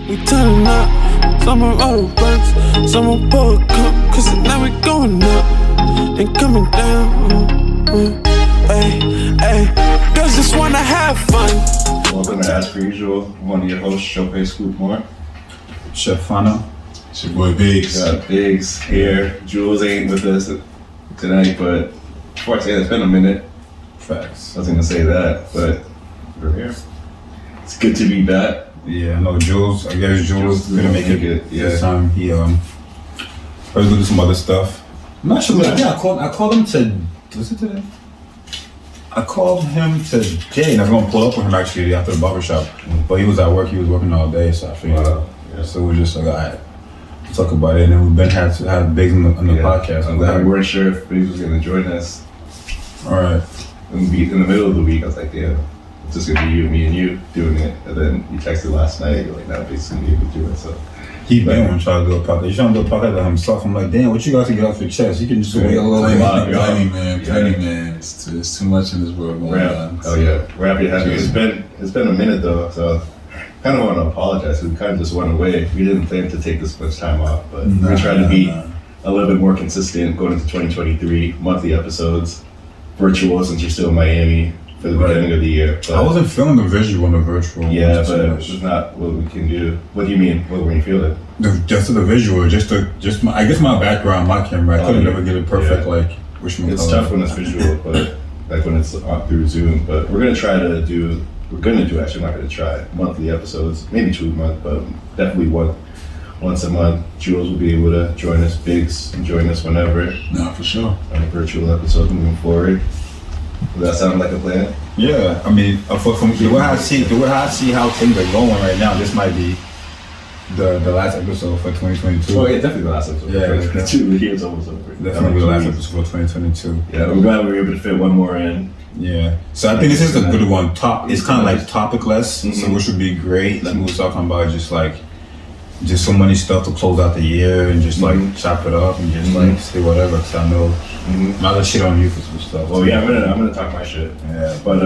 We turning up. Some of all the works, some will pour a cup, cause now we going up and coming down. Hey, hey, girls just wanna have fun. Welcome to As Per Usual. I'm one of your hosts, Chopin Scoop Moore. Chef Fano. It's your boy Biggs. Got Biggs here. Jules ain't with us tonight, but before I say that, it's been a minute. Facts. I was gonna say that, but we're here. It's good to be back. Yeah, no, Jules. I guess Jules couldn't make it this time. He probably do some other stuff. I'm not sure. I called him to. Was it today? I called him today, and I was gonna pull up with him actually after the barbershop. But he was at work. He was working all day, so I figured. Wow. Yeah. So we just like, alright, we'll talk about it. And then we've been had to have Biggs on the podcast. I'm glad we weren't sure if Biggs was gonna join us. All right. In the middle of the week, I was like, yeah, it's just gonna be you, me, and you doing it. And then you texted last night. You're like, now Biggs gonna be able to do it. So. He been trying to do a podcast. He's trying to do a podcast by himself. I'm like, damn, what you got to get off your chest? You can just wait a little bit. Plenty, man. It's too much in this world going on. Oh yeah, we're happy to have you. It's been a minute though, so kind of want to apologize. We kind of just went away. We didn't plan to take this much time off, but we're trying to be a little bit more consistent going into 2023. Monthly episodes, virtual since you're still in Miami for the beginning of the year. But I wasn't feeling the visual on the virtual. Yeah, but it's not what we can do. What do you mean? What were you feeling? Just the visual, I guess my background, my camera. I couldn't never get it perfect. Like, it's tough when it's visual, but like when it's through Zoom. But we're gonna actually, not gonna try monthly episodes, maybe 2 a month, but definitely once a month. Jules will be able to join us. Biggs can join us whenever. No, for sure. On a virtual episode moving forward. Does that sound like a plan? Yeah, I mean, from the way I see how things are going right now, this might be the last episode for 2022. Oh yeah, definitely the last episode. Yeah, 2022. The year's almost over. Definitely the last episode for 2022. Yeah, I'm glad we were able to fit one more in. Yeah, so I think this is a good one. It's kind of like topicless, so which would be great. Like we were talking about, just so many stuff to close out the year and just like chop it up and just like say whatever. Cause I know I'm not gonna shit on you for some stuff. Oh yeah, I'm gonna talk my shit. Yeah, but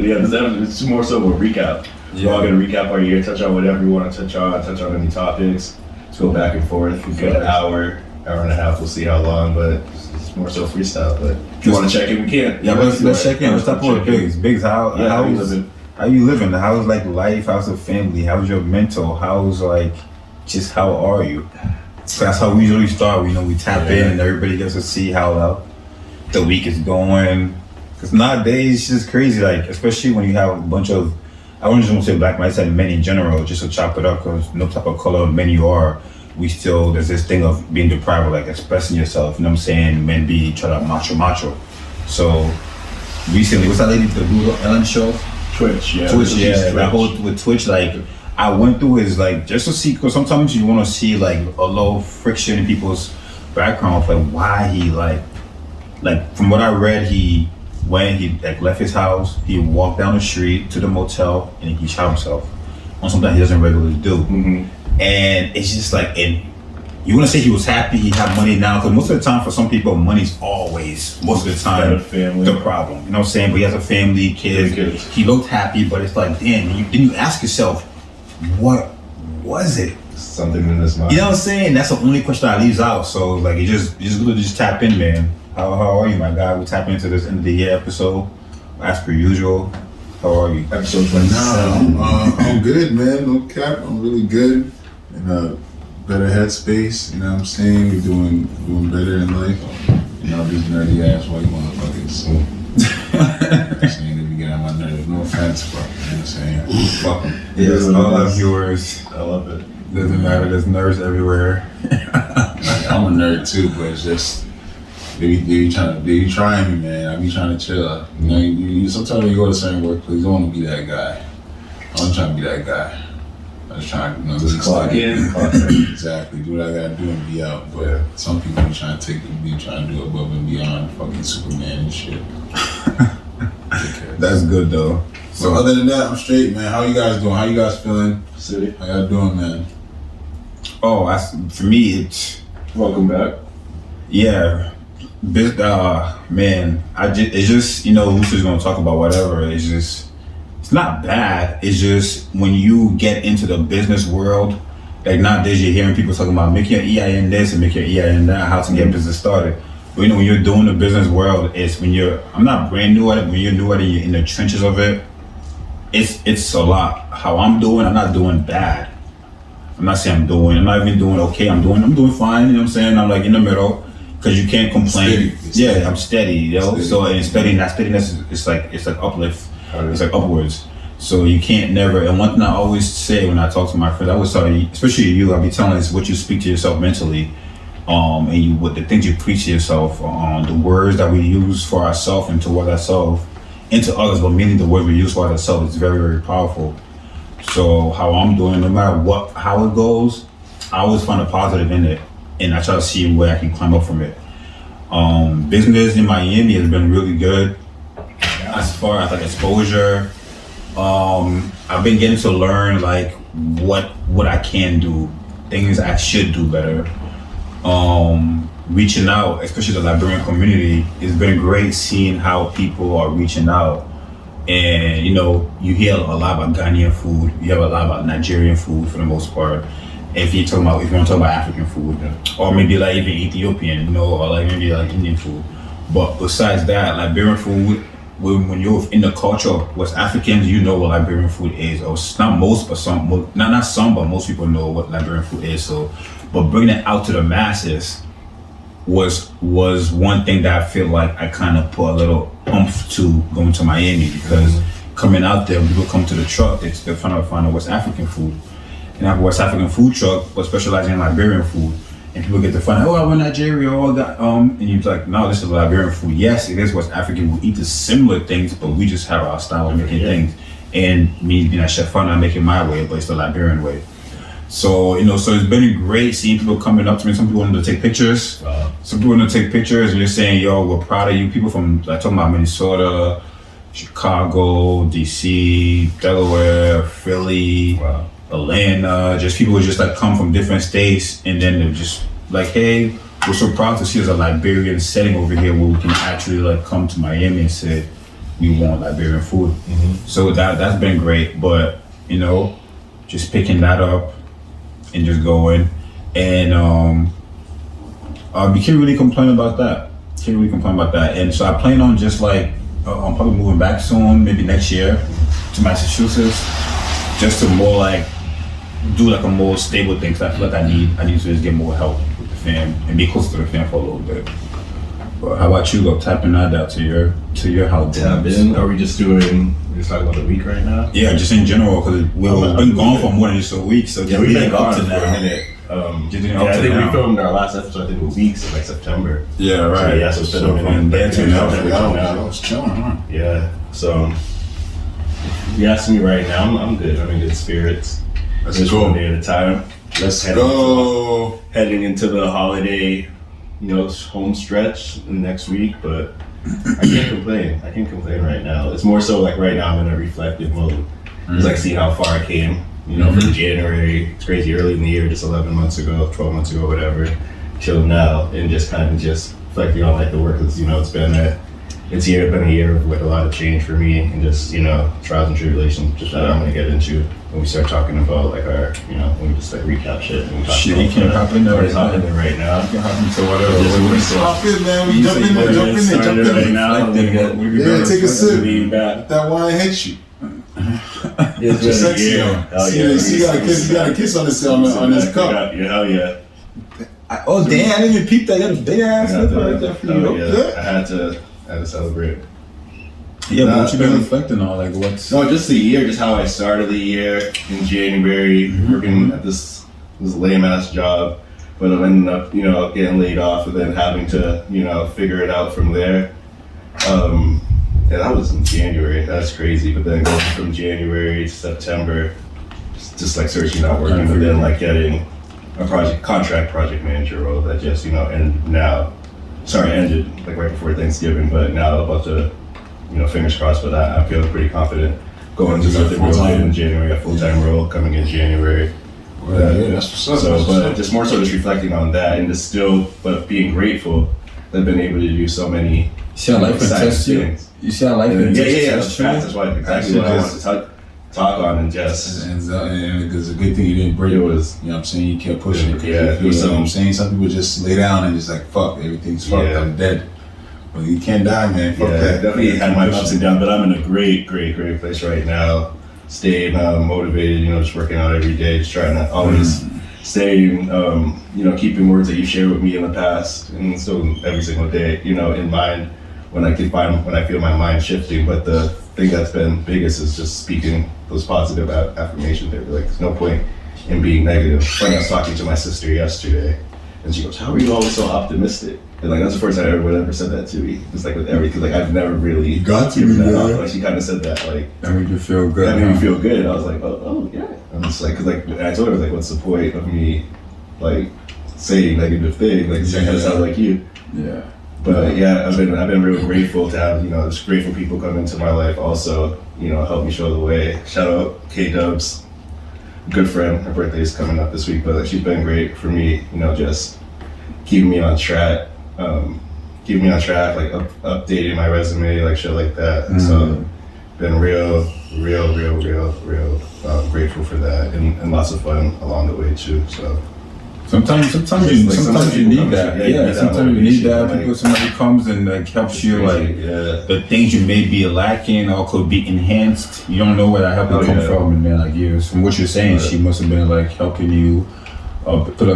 yeah, it's more so a recap. Yeah. We're all gonna recap our year, touch on whatever we want to touch on any topics. Let's go back and forth. We get an hour and a half. We'll see how long, but it's more so freestyle. But if you want to check in, we can. Yeah, let's check in. Let's talk about Biggs. Biggs, how you living? How you living? How's like life? How's the family? How's your mental? How's like just how are you? So that's how we usually start. We tap in and everybody gets to see how the week is going. Cause nowadays it's just crazy. Like especially when you have a bunch of, I wouldn't just want to say black men, I said men in general, just to chop it up. Cause no type of color of men you are, there's this thing of being deprived of like expressing yourself. You know what I'm saying? Men try to macho. So recently, what's that lady, the Blue Ellen show? Twitch, yeah. That whole with Twitch, like I went through his like just to see, because sometimes you want to see like a little friction in people's background of like why he like from what I read, he left his house, he walked down the street to the motel and he shot himself on something he doesn't regularly do. And it's just like, and you want to say he was happy, he had money now, because most of the time for some people, money's always, most of the time, the problem. You know what I'm saying? But he has a family, kids. He looked happy, but it's like, damn, then you ask yourself, what was it? Something in his mind. You know what I'm saying? That's the only question I leaves out. So like, you just good to just tap in, man. How are you, my guy? We tap into this end of the year episode, as per usual. How are you? Episode 27. I'm good, man. No cap. I'm really good. In a better headspace. You know what I'm saying? We're doing better in life. You know, these nerdy ass white motherfuckers. So, I'm saying they be getting on my nerves. No offense, bro. You know what I'm saying? Fuck them. Yes, all our viewers. I love it. Doesn't matter. There's nerds everywhere. I'm a nerd too, but it's just they be trying me, man. I be trying to chill. You know, you sometimes when you go to a certain workplace, you don't want to be that guy. I'm trying to be that guy. I was trying to, just clock in. Exactly, do what I gotta do and be out. But some people be trying to do above and beyond, fucking Superman and shit. That's good though. So other than that, I'm straight, man. How you guys doing? How you guys feeling? City. How y'all doing, man? Oh, for me, it's welcome back. Yeah, man. It's just Lucy's gonna talk about whatever. It's it's not bad. It's just when you get into the business world, like nowadays you're hearing people talking about make your EIN this and make your EIN that, how to get business started. But when you're doing the business world, it's when I'm not brand new at it, when you're new at it, you're in the trenches of it, it's a lot. How I'm not doing bad. I'm not even doing okay, I'm doing fine, you know what I'm saying? I'm like in the middle, because you can't complain. Steady. I'm steady, Steady. So and steadiness is like uplift. It's like upwards. So you can't never, and one thing I always say when I talk to my friends, I always tell you, especially you, I'll be telling is what you speak to yourself mentally, and what the things you preach to yourself, the words that we use for ourselves and towards ourselves, and to others, but mainly the words we use for ourselves is very, very powerful. So how I'm doing, no matter how it goes, I always find a positive in it, and I try to see where I can climb up from it. Business in Miami has been really good as far as like exposure. I've been getting to learn like what I can do, things I should do better. Reaching out, especially the Liberian community, it's been great seeing how people are reaching out. And you hear a lot about Ghanaian food, you hear a lot about Nigerian food for the most part. If you want to talk about African food, or maybe like even Ethiopian, or like maybe like Indian food. But besides that, Liberian food, when you're in the culture of West Africans, you know what Liberian food is. Or not most, but some, not some, but most people know what Liberian food is. So, but bringing it out to the masses was one thing that I feel like I kind of put a little oomph to going to Miami, because coming out there, when people come to the truck, they're trying to find a West African food. And I have a West African food truck, but specializing in Liberian food. And people get to find out, I went to Nigeria, all that, and you're like, no, this is Liberian food. Yes, it is West African. We eat the similar things, but we just have our style of making things. And me being a chef, I'm not making my way, but it's the Liberian way. So, so it's been great seeing people coming up to me. Some people wanted to take pictures. Wow. Some people wanted to take pictures and you're saying, yo, we're proud of you. People from, like, talking about Minnesota, Chicago, DC, Delaware, Philly, wow. Atlanta, just people who just like come from different states, and then they're just like, hey, we're so proud to see there's a Liberian setting over here where we can actually like come to Miami and say we want Liberian food. So that's been great, but just picking that up and just going, and you can't really complain about that. And so I plan on just like I'm probably moving back soon, maybe next year, to Massachusetts, just to more like do like a more stable thing. Cause I feel like I need to just get more help with the fam and be closer to the fam for a little bit. But how about you, go tapping that out to your house? Tap in. Are we just talking about the week right now? Yeah, just in general, because we've been gone for more than just a week. So yeah, we've been gone for a minute. I think we filmed our last episode, I think it was weeks in like September. Yeah, right. So, yeah, so it's been a minute. There to now. I was chilling, huh? Yeah, so if you ask me right now, I'm good. I'm in good spirits. Let's go. One day at a time. Let's go. Heading into the holiday, home stretch next week, but I can't complain. I can't complain right now. It's more so like right now I'm in a reflective mode. It's like seeing how far I came, from January, it's crazy, early in the year, just 11 months ago, 12 months ago, whatever, till now, and just kind of just reflecting on like the work that's, it's been been a year with a lot of change for me, and just, trials and tribulations just that I'm gonna get into when we start talking about like our, when we just like recap shit. And we talk shit, you can't hop in there. It's happening right now. You can hop into whatever. Hop in, man. We jump in. Right now. Yeah, take a sip. Back. That wine hits you. It's Just been a sexy. year. Hell yeah. You got a kiss on his cup. Yeah, hell yeah. Oh damn! I didn't even peep that. You had a big ass lip right there for you. I had to celebrate. Yeah, but what you been reflecting on? Like what's? No, just the year, just how I started the year in January, working at this lame ass job, but I'm ending up, getting laid off and then having to, figure it out from there. Yeah, that was in January. That's crazy. But then going from January to September, just like searching out working, but then like getting a contract project manager role that just, ended like right before Thanksgiving, but now about to, fingers crossed for that. I'm feeling pretty confident going into something real late in January, a full-time role coming in January. Yeah, that's what's up. So, but just more so just reflecting on that and just but being grateful that I've been able to do so many See how life can test you. things. You see, I like it. Yeah. That's why exactly what I wanted to talk on and just. And it's a good thing you didn't break it. Was, you know what I'm saying? You kept pushing it. Yeah. You know what I'm saying? Some people just lay down and just like, fuck, everything's fucked, I'm dead. But you can't die, man. Fuck that. Definitely had my ups and downs, but I'm in a great place right now. Staying motivated, just working out every day, just trying to always stay, keeping words that you shared with me in the past, and still every single day, in mind when I feel my mind shifting. But the thing that's been biggest is just speaking those positive affirmations. Like, there's no point in being negative. When I was talking to my sister yesterday, and she goes, "How are you always so optimistic?" And like, that's the first time anyone ever said that to me. It's like with everything, like I've never really got to be that. Like she kind of said that, like that made you feel good. That made me feel good. I was like, oh yeah. I'm just like, cause like, and I told her like, what's the point of me like saying negative things? Like, it kind of sounds like you. Yeah. But yeah, I've been real grateful to have just grateful people come into my life. Also, help me show the way. Shout out K-Dubs, good friend. Her birthday is coming up this week, but she's been great for me. Just keeping me on track. Like updating my resume, like shit like that. And so, been real grateful for that, and lots of fun along the way too. So. Sometimes you need that. Yeah, sometimes you need that. Like, somebody comes and like helps you, like the things you may be lacking or could be enhanced. You don't know where that help will come from, and then like years from what you're saying, she must have been like helping you put a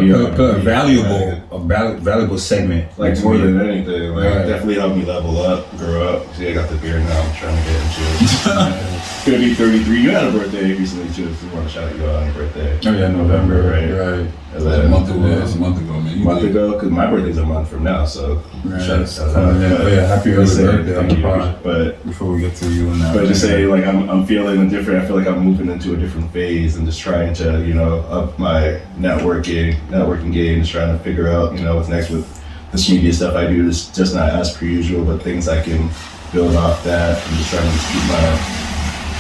valuable segment. Like more than anything, like definitely helped me level up, grow up. See, I got the beard now. I'm trying to get into it. Gonna be 33. You had a birthday recently too. If you want to shout you out on your birthday. Oh yeah, November, right. A month ago. That's a month ago, man. A month ago, because my birthday's a month from now, so shout out. Happy early birthday on the pod. But before we get to you and that, but just say like I'm feeling different. I feel like I'm moving into a different phase and just trying to up my networking game, just trying to figure out what's next with this media stuff I do. Is just not as per usual, but things I can build off that, and just trying to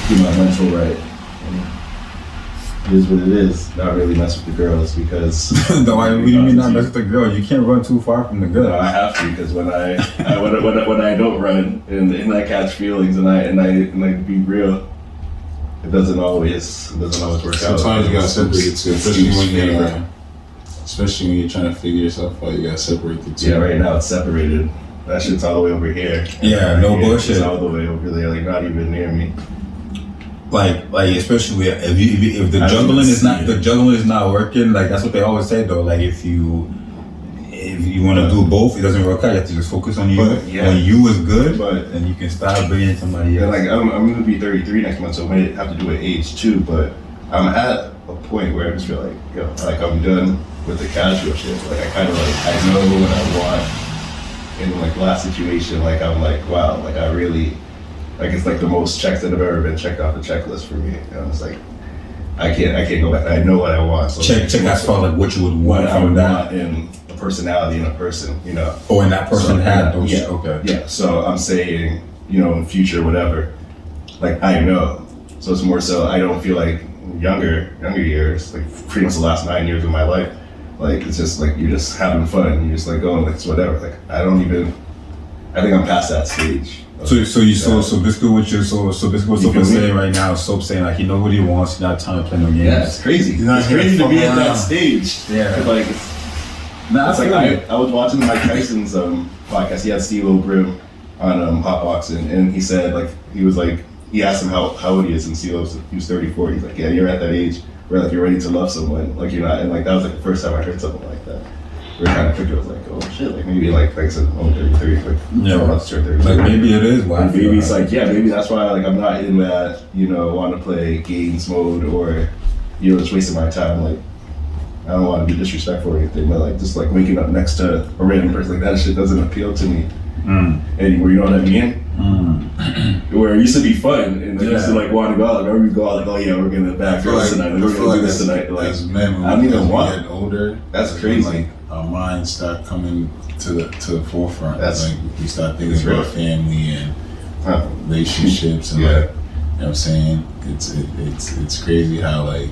keep my mental right. It is what it is. Not really mess with the girls because. No, what do you mean not mess with the girls? You can't run too far from the girls. No, I have to, because when I don't run and I catch feelings and I be real, it doesn't always work out. Sometimes you gotta separate it too, especially when you're trying to figure yourself out. You gotta separate the two. Yeah, right now it's separated. That shit's all the way over here. Yeah, no bullshit. It's all the way over there, like not even near me. Like especially if the juggling is not working, like that's what they always say though. Like if you want to do both, it doesn't work out. You have to just focus on you. When you is good, then you can start bringing somebody else. Like I'm gonna be 33 next month, so I may have to do it age too. But I'm at a point where I just feel like I'm done with the casual shit. Like I kind of I know what I want in like last situation. Like I'm like wow, like I really. Like it's like the most checks that have ever been checked off the checklist for me. It's like I can't go back. I know what I want. So check as far like what you would want from that in a personality in a person, Oh, and that person had those. Yeah, okay. Yeah. So I'm saying, in future, whatever. Like I know. So it's more so I don't feel like younger years, like pretty much the last 9 years of my life. Like it's just like you're just having fun. You're just like going like it's whatever. Like I think I'm past that stage. So basically what Soap's saying right now, Soap's saying like he knows what he wants, he's not trying to play no games. Yeah, it's crazy. It's crazy to be at that stage. Yeah. Like it's like I was watching Mike Tyson's podcast. He had Steve O'Grim on Hotboxing, and he said he asked him how old he is, and Steve he was 34. He's like, yeah, you're at that age where like you're ready to love someone, like you're not, and like that was like the first time I heard something like that. We were kind of figured, I was like, oh shit, like maybe like I said, 30, like 12 months to 30. Like maybe it is why. Maybe it's like, yeah, maybe that's why like I'm not in that, want to play games mode or, just wasting my time. Like, I don't want to be disrespectful or anything, but like just like waking up next to a random person, like that shit doesn't appeal to me anymore. You know what I mean? Where it used to be fun and I used to like want to go out. Like, whenever we go out, like, oh yeah, we're gonna back girls tonight. Like, we're gonna do this tonight. Like, as men, when I don't even want. Get older, that's crazy. Like our minds start coming to the forefront. That's like we start thinking about family and relationships and like, you know what I'm saying? It's crazy how like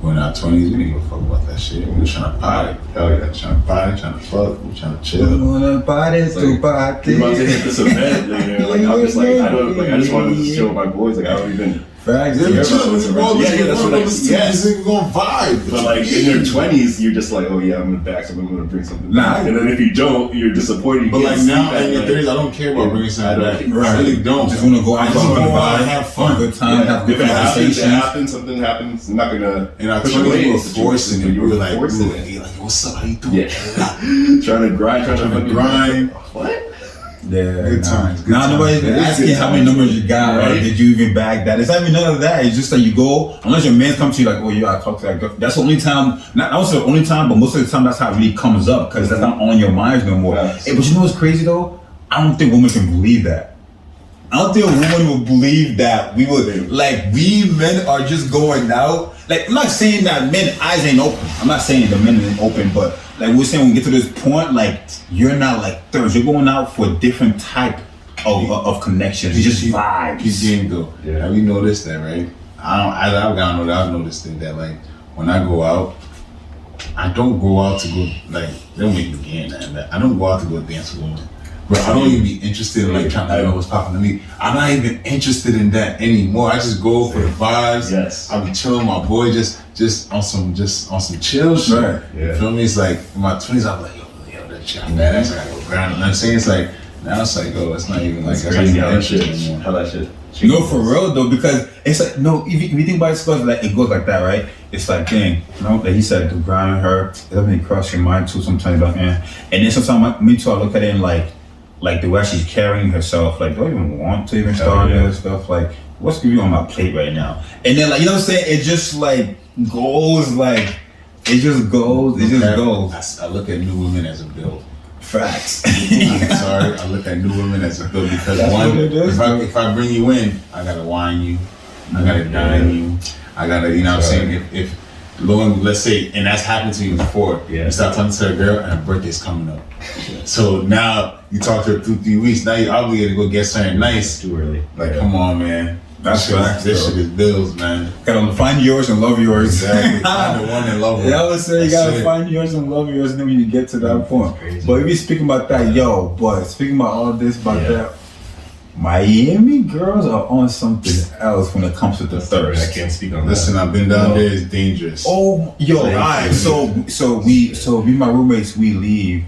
We're in our 20s, we didn't give a fuck about that shit. We were trying to party. Hell yeah. Trying to party, trying to fuck, we were trying to chill. Wanna party Like, to party. I'm about to hit this event later. Like I'm just like I just wanted to chill with my boys. Like I don't even. Facts. Yeah, Yeah, we chill with the ball. yeah, that's what I- yes. We're gonna vibe. But like in your 20s, you're just like, oh yeah, I'm gonna back, so I'm gonna bring something Nah. back. And then if you don't, you're disappointed. You But can't like now sleep at in your night. 30s, I don't care about bringing something I back. don't- I really don't. Just wanna go out, I just wanna have vibe, fun. have fun. Good time, Yeah, have good if it happens, it conversations. happens. Something happens. I'm not gonna. And I push told away you we were situations, forcing but it. you We were were like, forcing it. hey, like, what's up? How you doing? Yeah. Trying to grind, trying to fucking grind. What? Yeah, Good times, good Now nobody's times. asking how many numbers you got, or Right. did you even bag that? It's not even none of that. It's just that you go, unless your man comes to you like, oh yeah, I talked to that girl. That's the only time. Not also the only time, but most of the time that's how it really comes up because that's not on your minds no more. Yes. Hey, but you know what's crazy though? I don't think women can believe that. I don't think a woman will believe that we would like we men are just going out. Like I'm not saying that men eyes ain't open. I'm not saying the men ain't open, but like we're saying when we get to this point, like you're not like thirst. You're going out for a different type of connections. It's just vibes. Keep game though. Yeah. Have you noticed that, right? I've noticed it that like when I go out, I don't go out to go like they don't make me gay and that. I don't go out to go dance with women. Bro, I don't even be interested in like trying to know what's popping to me. I'm not even interested in that anymore. I just go for the vibes. Yes. I be chilling with my boy just on some chill shit. Right. Yeah. You feel me? It's like in my 20s I'm like, yo, that shit, man, that's gotta go ground. You know what I'm saying? It's like now it's like, oh, it's not even like It's that's crazy not how even that shit. interesting anymore. How that shit. No, for real though, because it's like no. If you think about it, like it goes like that, right? It's like, dang, you know, like he said, the grind her. It doesn't cross your mind too. Sometimes, like, and then sometimes me too. I look at it and like the way she's carrying herself. Like, do I even want to even start and stuff? Like, what's gonna be on my plate right now? And then, like, you know what I'm saying? It just like goes, like it just goes. It just goes. I look at new women as a build. Facts. I'm sorry, I look at new women as a build because That's one, what it is, if I bring you in, I gotta wine you, I gotta dine you, I gotta, you know what I'm saying? If let's say, and that's happened to you before, Yeah. you start talking to a girl and her birthday's coming up. So now you talk to her 2-3 weeks, now you're obligated to go get something nice. Too early. Like, come on, man. That's facts, This bro. shit is bills, man. Gotta find yours and love yours. Exactly. Find the one and love her. Yeah, I would say you That's gotta it. find yours and love yours, and then when you get to that point. crazy. But if you speaking about that, but speaking about all this, about Yeah. that, Miami girls are on something else when it comes to the I thirst. can't speak on Listen, that. I've been down there, it's dangerous. Oh, yo, Like, alright. So we, my roommates, we leave,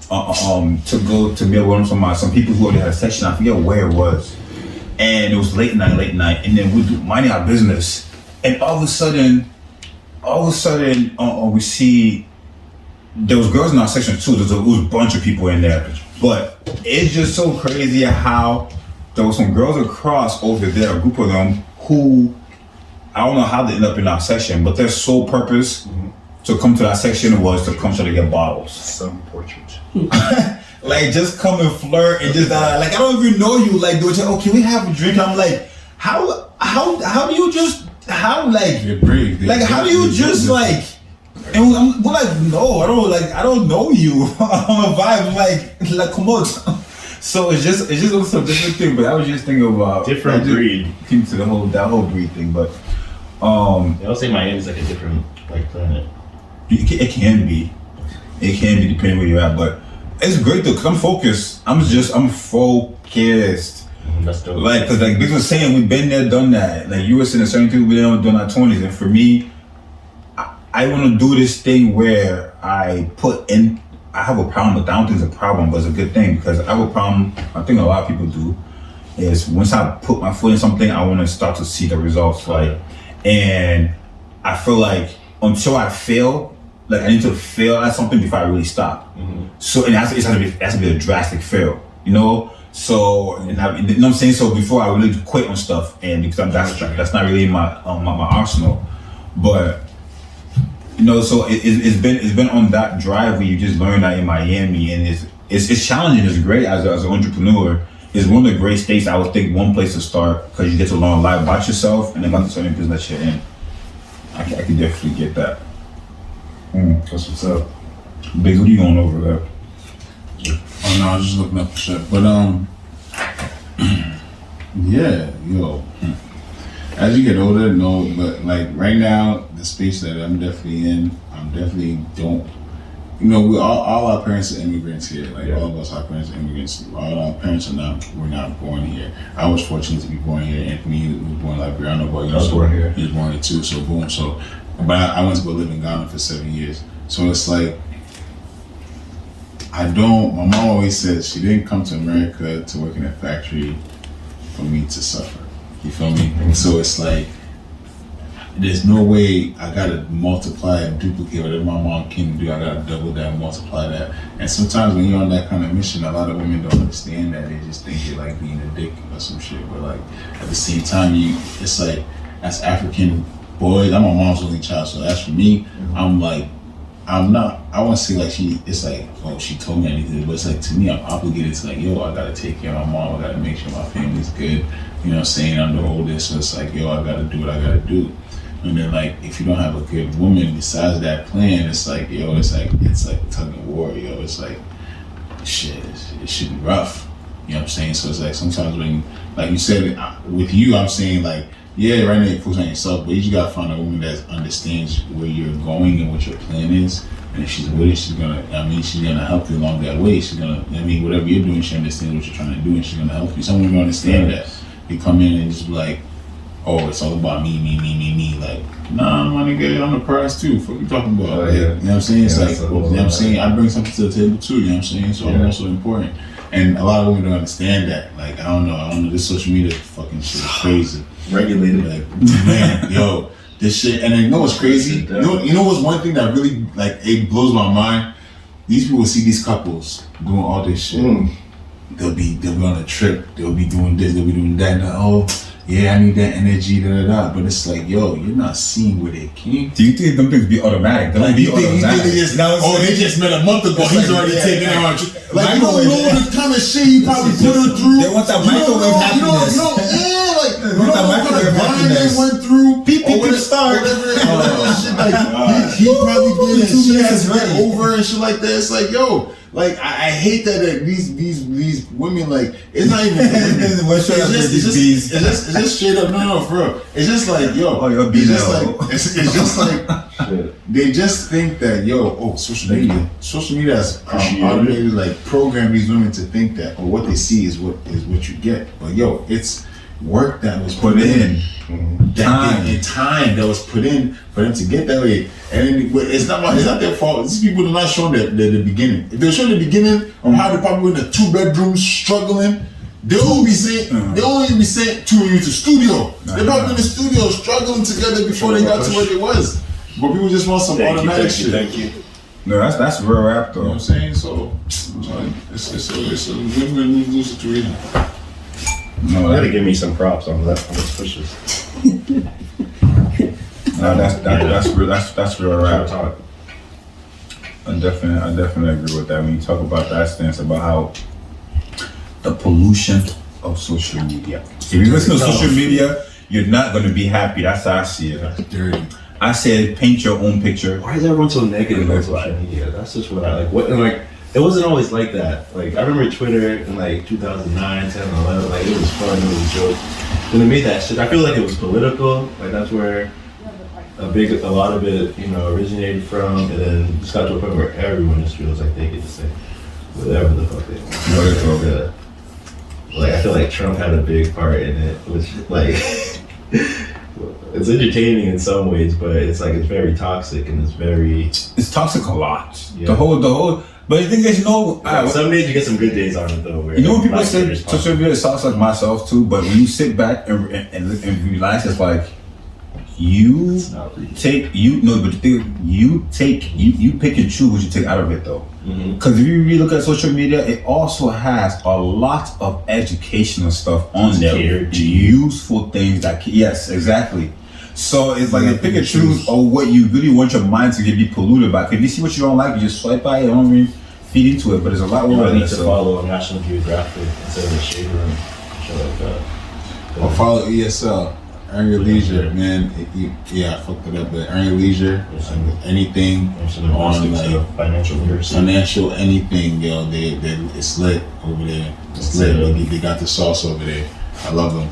to go to meet with some people who already had a section. I forget where it was, and it was late night, and then we do minding our business, and all of a sudden, we see there was girls in our section too. There was a bunch of people in there, but it's just so crazy how there was some girls across over there, a group of them who I don't know how they end up in our section, but their sole purpose to come to that section was to come try to get bottles. Some portrait. Like just come and flirt and just like I don't even know you. Like, oh, can we have a drink? I'm like, how do you just like They're brave. like how do you just like? And we're like, no, I don't know you on a vibe like come on. So it's just also a different thing. But I was just thinking about Different I just breed. Came to that whole breed thing, but They all say Miami's like a different like planet. it can be depending where you're at. But it's great though, cause I'm focused. I'm focused. That's dope. Like, cause like Big was saying, we've been there, done that. Like you were saying, certain people we done our 20s, and for me, I want to do this thing where I put in. I have a problem with. I don't think it's a problem, but it's a good thing because I have a problem. I think a lot of people do. Is once I put my foot in something, I want to start to see the results. Like, and I feel like until I fail, like I need to fail at something before I really stop. So and it has to be a drastic fail, you know. So and you know what I'm saying. So before I really quit on stuff, and because that's not really my arsenal, but you know. So it's been on that drive where you just learn that in Miami, and it's challenging. It's great as an entrepreneur. It's one of the great states. I would think one place to start because you get to learn a lot about yourself and then about the certain business you're in. I can definitely get that. That's what's up. Biggs, what are you going over there? Oh no, I was just looking up shit. But yeah, yo. As you get older, no, but like right now, the space that I'm definitely in, I'm definitely don't. You know, we all our parents are immigrants here. Like all of us, our parents are immigrants. All our parents are not. We're not born here. I was fortunate to be born here. Anthony was born in Liberia, but I was born here. He was born here too. So boom. So, but I went to go live in Ghana for 7 years. So it's like I don't. My mom always said she didn't come to America to work in a factory for me to suffer. You feel me? So it's like there's no way I gotta multiply and duplicate whatever my mom can do. I gotta double that, multiply that. And sometimes when you're on that kind of mission, a lot of women don't understand that. They just think you're like being a dick or some shit. But like at the same time, it's like as African boys, I'm my mom's only child, so as for me, I'm like, I'm not. I want to say like it's like, oh, she told me I need to do it, but it's like to me, I'm obligated to like, yo, I gotta take care of my mom. I gotta make sure my family's good. You know what I'm saying? I'm the oldest, so it's like, yo, I gotta do what I gotta do. And then like, if you don't have a good woman besides that plan, it's like, yo, it's like tug of war, yo. It's like, shit, it should be rough. You know what I'm saying? So it's like sometimes when, like you said, with you, I'm saying like, yeah, right now you're focusing on yourself, but you just gotta find a woman that understands where you're going and what your plan is. And if she's with it, she's gonna help you along that way. She's gonna, whatever you're doing, she understands what you're trying to do, and she's gonna help you. Some women don't understand that. You come in and just be like, oh, it's all about me. Like, nah, my nigga, I'm the prize too. What you talking about? Like, you know what I'm saying? It's like, you know what I'm saying? I bring something to the table too, you know what I'm saying? So I'm also important. And a lot of women don't understand that. Like, I don't know, this social media fucking shit is crazy. Regulated. Like, man, yo, this shit. And then you know what's crazy? You know what's one thing that really, like, it blows my mind? These people see these couples doing all this shit. They'll be on a trip, they'll be doing this, they'll be doing that, and oh, yeah, I need that energy, But it's like, yo, you're not seeing where they came. Do you think them things be automatic? They don't be automatic. They just met a month ago, he's already taking her on a trip. Like, you don't know the kind of shit he probably put her through. They want that microwave happiness. You know what kind of grind they went through. People start. He probably did, and she has read over and shit like that. It's like, yo, like I hate that these women, like, it's not even it's just straight up no for real. It's just like, yo, it's just like they just think that, yo, social media has automated, like, programmed these women to think that, or what they see is what you get. But yo, it's work that was put in. Time that was put in for them to get that way, and it's not their fault. These people are not showing the beginning. If they show the beginning of how they probably were in the 2-bedroom struggling, they'll only be sent to the studio. They're probably in the studio struggling together before they got to where they was. But people just want some automatic shit. Thank you. No, that's real rap though. You know what I'm saying? So it's a win-win lose situation. No, you gotta give me some props on those pushes. No, that's real rap talk. I definitely agree with that. When you talk about that stance about how the pollution of social media. If you listen to social media, you're not gonna be happy. That's how I see it. That's dirty. I said paint your own picture. Why is everyone so negative on social media? That's just what I like. What, and like, it wasn't always like that. Like, I remember Twitter in like 2009, 10, 11. Like, it was fun, it was a joke. When they made that shit, I feel like it was political. Like, that's where a lot of it, originated from. And then just got to a point where everyone just feels like they get to say whatever the fuck they want. Like, I feel like Trump had a big part in it, which, like, it's entertaining in some ways, but it's like, it's very toxic, and it's toxic a lot. Yeah. The whole. But the thing is, some days you get some good days on it though. Where when people say social media sucks, like myself too, but when you sit back and realize, it's like you pick and choose what you take out of it though. Because if you really look at social media, it also has a lot of educational stuff on there, useful things yes, exactly. So it's like you pick and choose or what you really want your mind to be polluted by. If you see what you don't like, you just swipe by it. Don't really feed into it. But there's a lot more. I need to follow National Geographic instead of the Shade Room, shit like that. Or follow ESL, Earn Your Leisure, man. I fucked it up, but Earn Your Leisure, anything on like financial anything, yo. It's lit over there. It's lit. They got the sauce over there. I love them.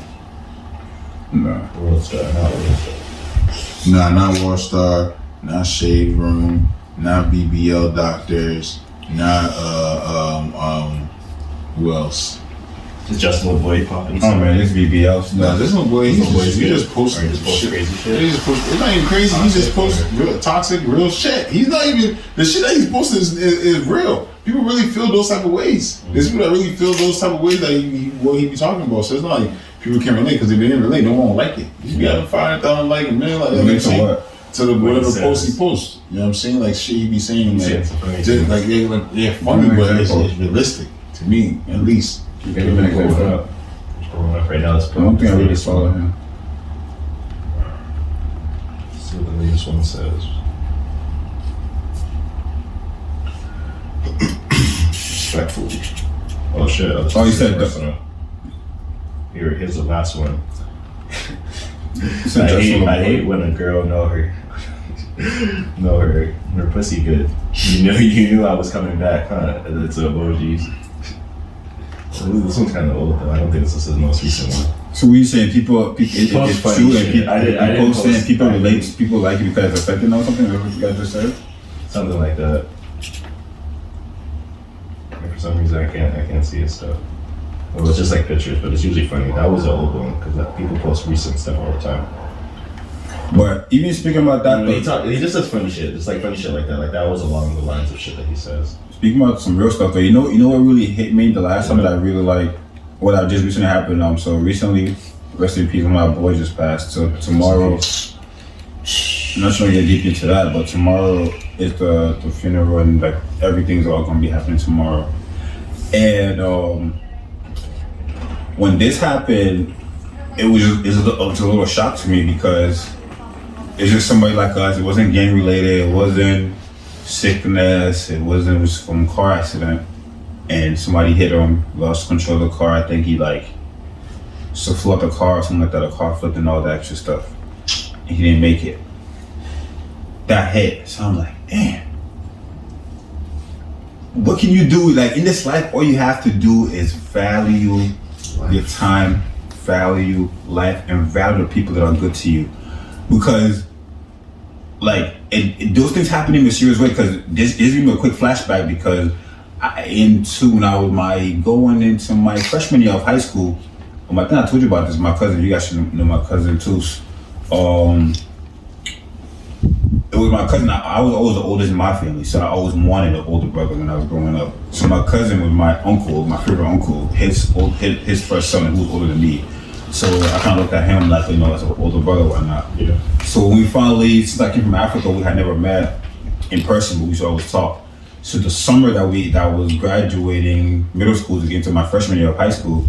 No. World Star, not World Star. Nah, not Warstar, not Shade Room, not BBL Doctors, not who else? It's just little boy popping. Oh man, it's BBL. Nah, there's no boy. He just posts crazy shit. He just post, it's not even crazy. He just posts real toxic, real shit. He's not even the shit that he's posting is real. People really feel those type of ways. There's people that really feel those type of ways that what he be talking about. So it's not like people can't relate because if they didn't relate, no one will like it. You got 5,000 like a million like that. To what? To the whatever post he posts. You know what I'm saying? Like shit he be saying like they're funny, but it's realistic to me at least. Pulling up right now. Let's I don't think I really follow him. Let's see what the latest one says. Respectfully. Oh shit. Oh, you said that. Here's the last one. It's I interesting. hate when a girl know her pussy good. You knew I was coming back, huh? It's emojis. This one's kind of old though. I don't think this is the most recent one. So what you saying? People it's true and people I didn't post and people post relate. People like it because it's affecting them or something. That's what you guys just said. Something like that. And for some reason, I can't see his stuff. Well, it's just like pictures, but it's usually funny. That was the old one because people post recent stuff all the time. But even speaking about that, He just says funny shit. Just like funny shit like that. Like that was along the lines of shit that he says. speaking about some real stuff though, you know what really hit me the last time that I really like what I just recently happened. So recently, rest in peace, my boy just passed. So tomorrow, I'm not sure you're deep into that, but tomorrow is the funeral and like everything's all gonna be happening tomorrow. And when this happened, it was a little shock to me because it's just somebody like us. It wasn't gang related. It wasn't sickness. It was from car accident, and somebody hit him, lost control of the car. I think he so flew out the car or something like that. The car flipped and all that extra stuff, and he didn't make it. That hit. So I'm like, damn. What can you do? Like in this life, all you have to do is value your time, value life, and value the people that are good to you. Because, like, those things happen in a mysterious way. Because this is even a quick flashback. Because when I was going into my freshman year of high school, I think I told you about this. My cousin, you guys should know my cousin too. It was my cousin. I was always the oldest in my family, so I always wanted an older brother when I was growing up. So my cousin was my uncle, my favorite uncle, his first son, who was older than me. So I kind of looked at him like, as an older brother or whatnot. Yeah. So when we finally, since I came from Africa, we had never met in person, but we used to always talk. So the summer that was graduating middle school to get into my freshman year of high school,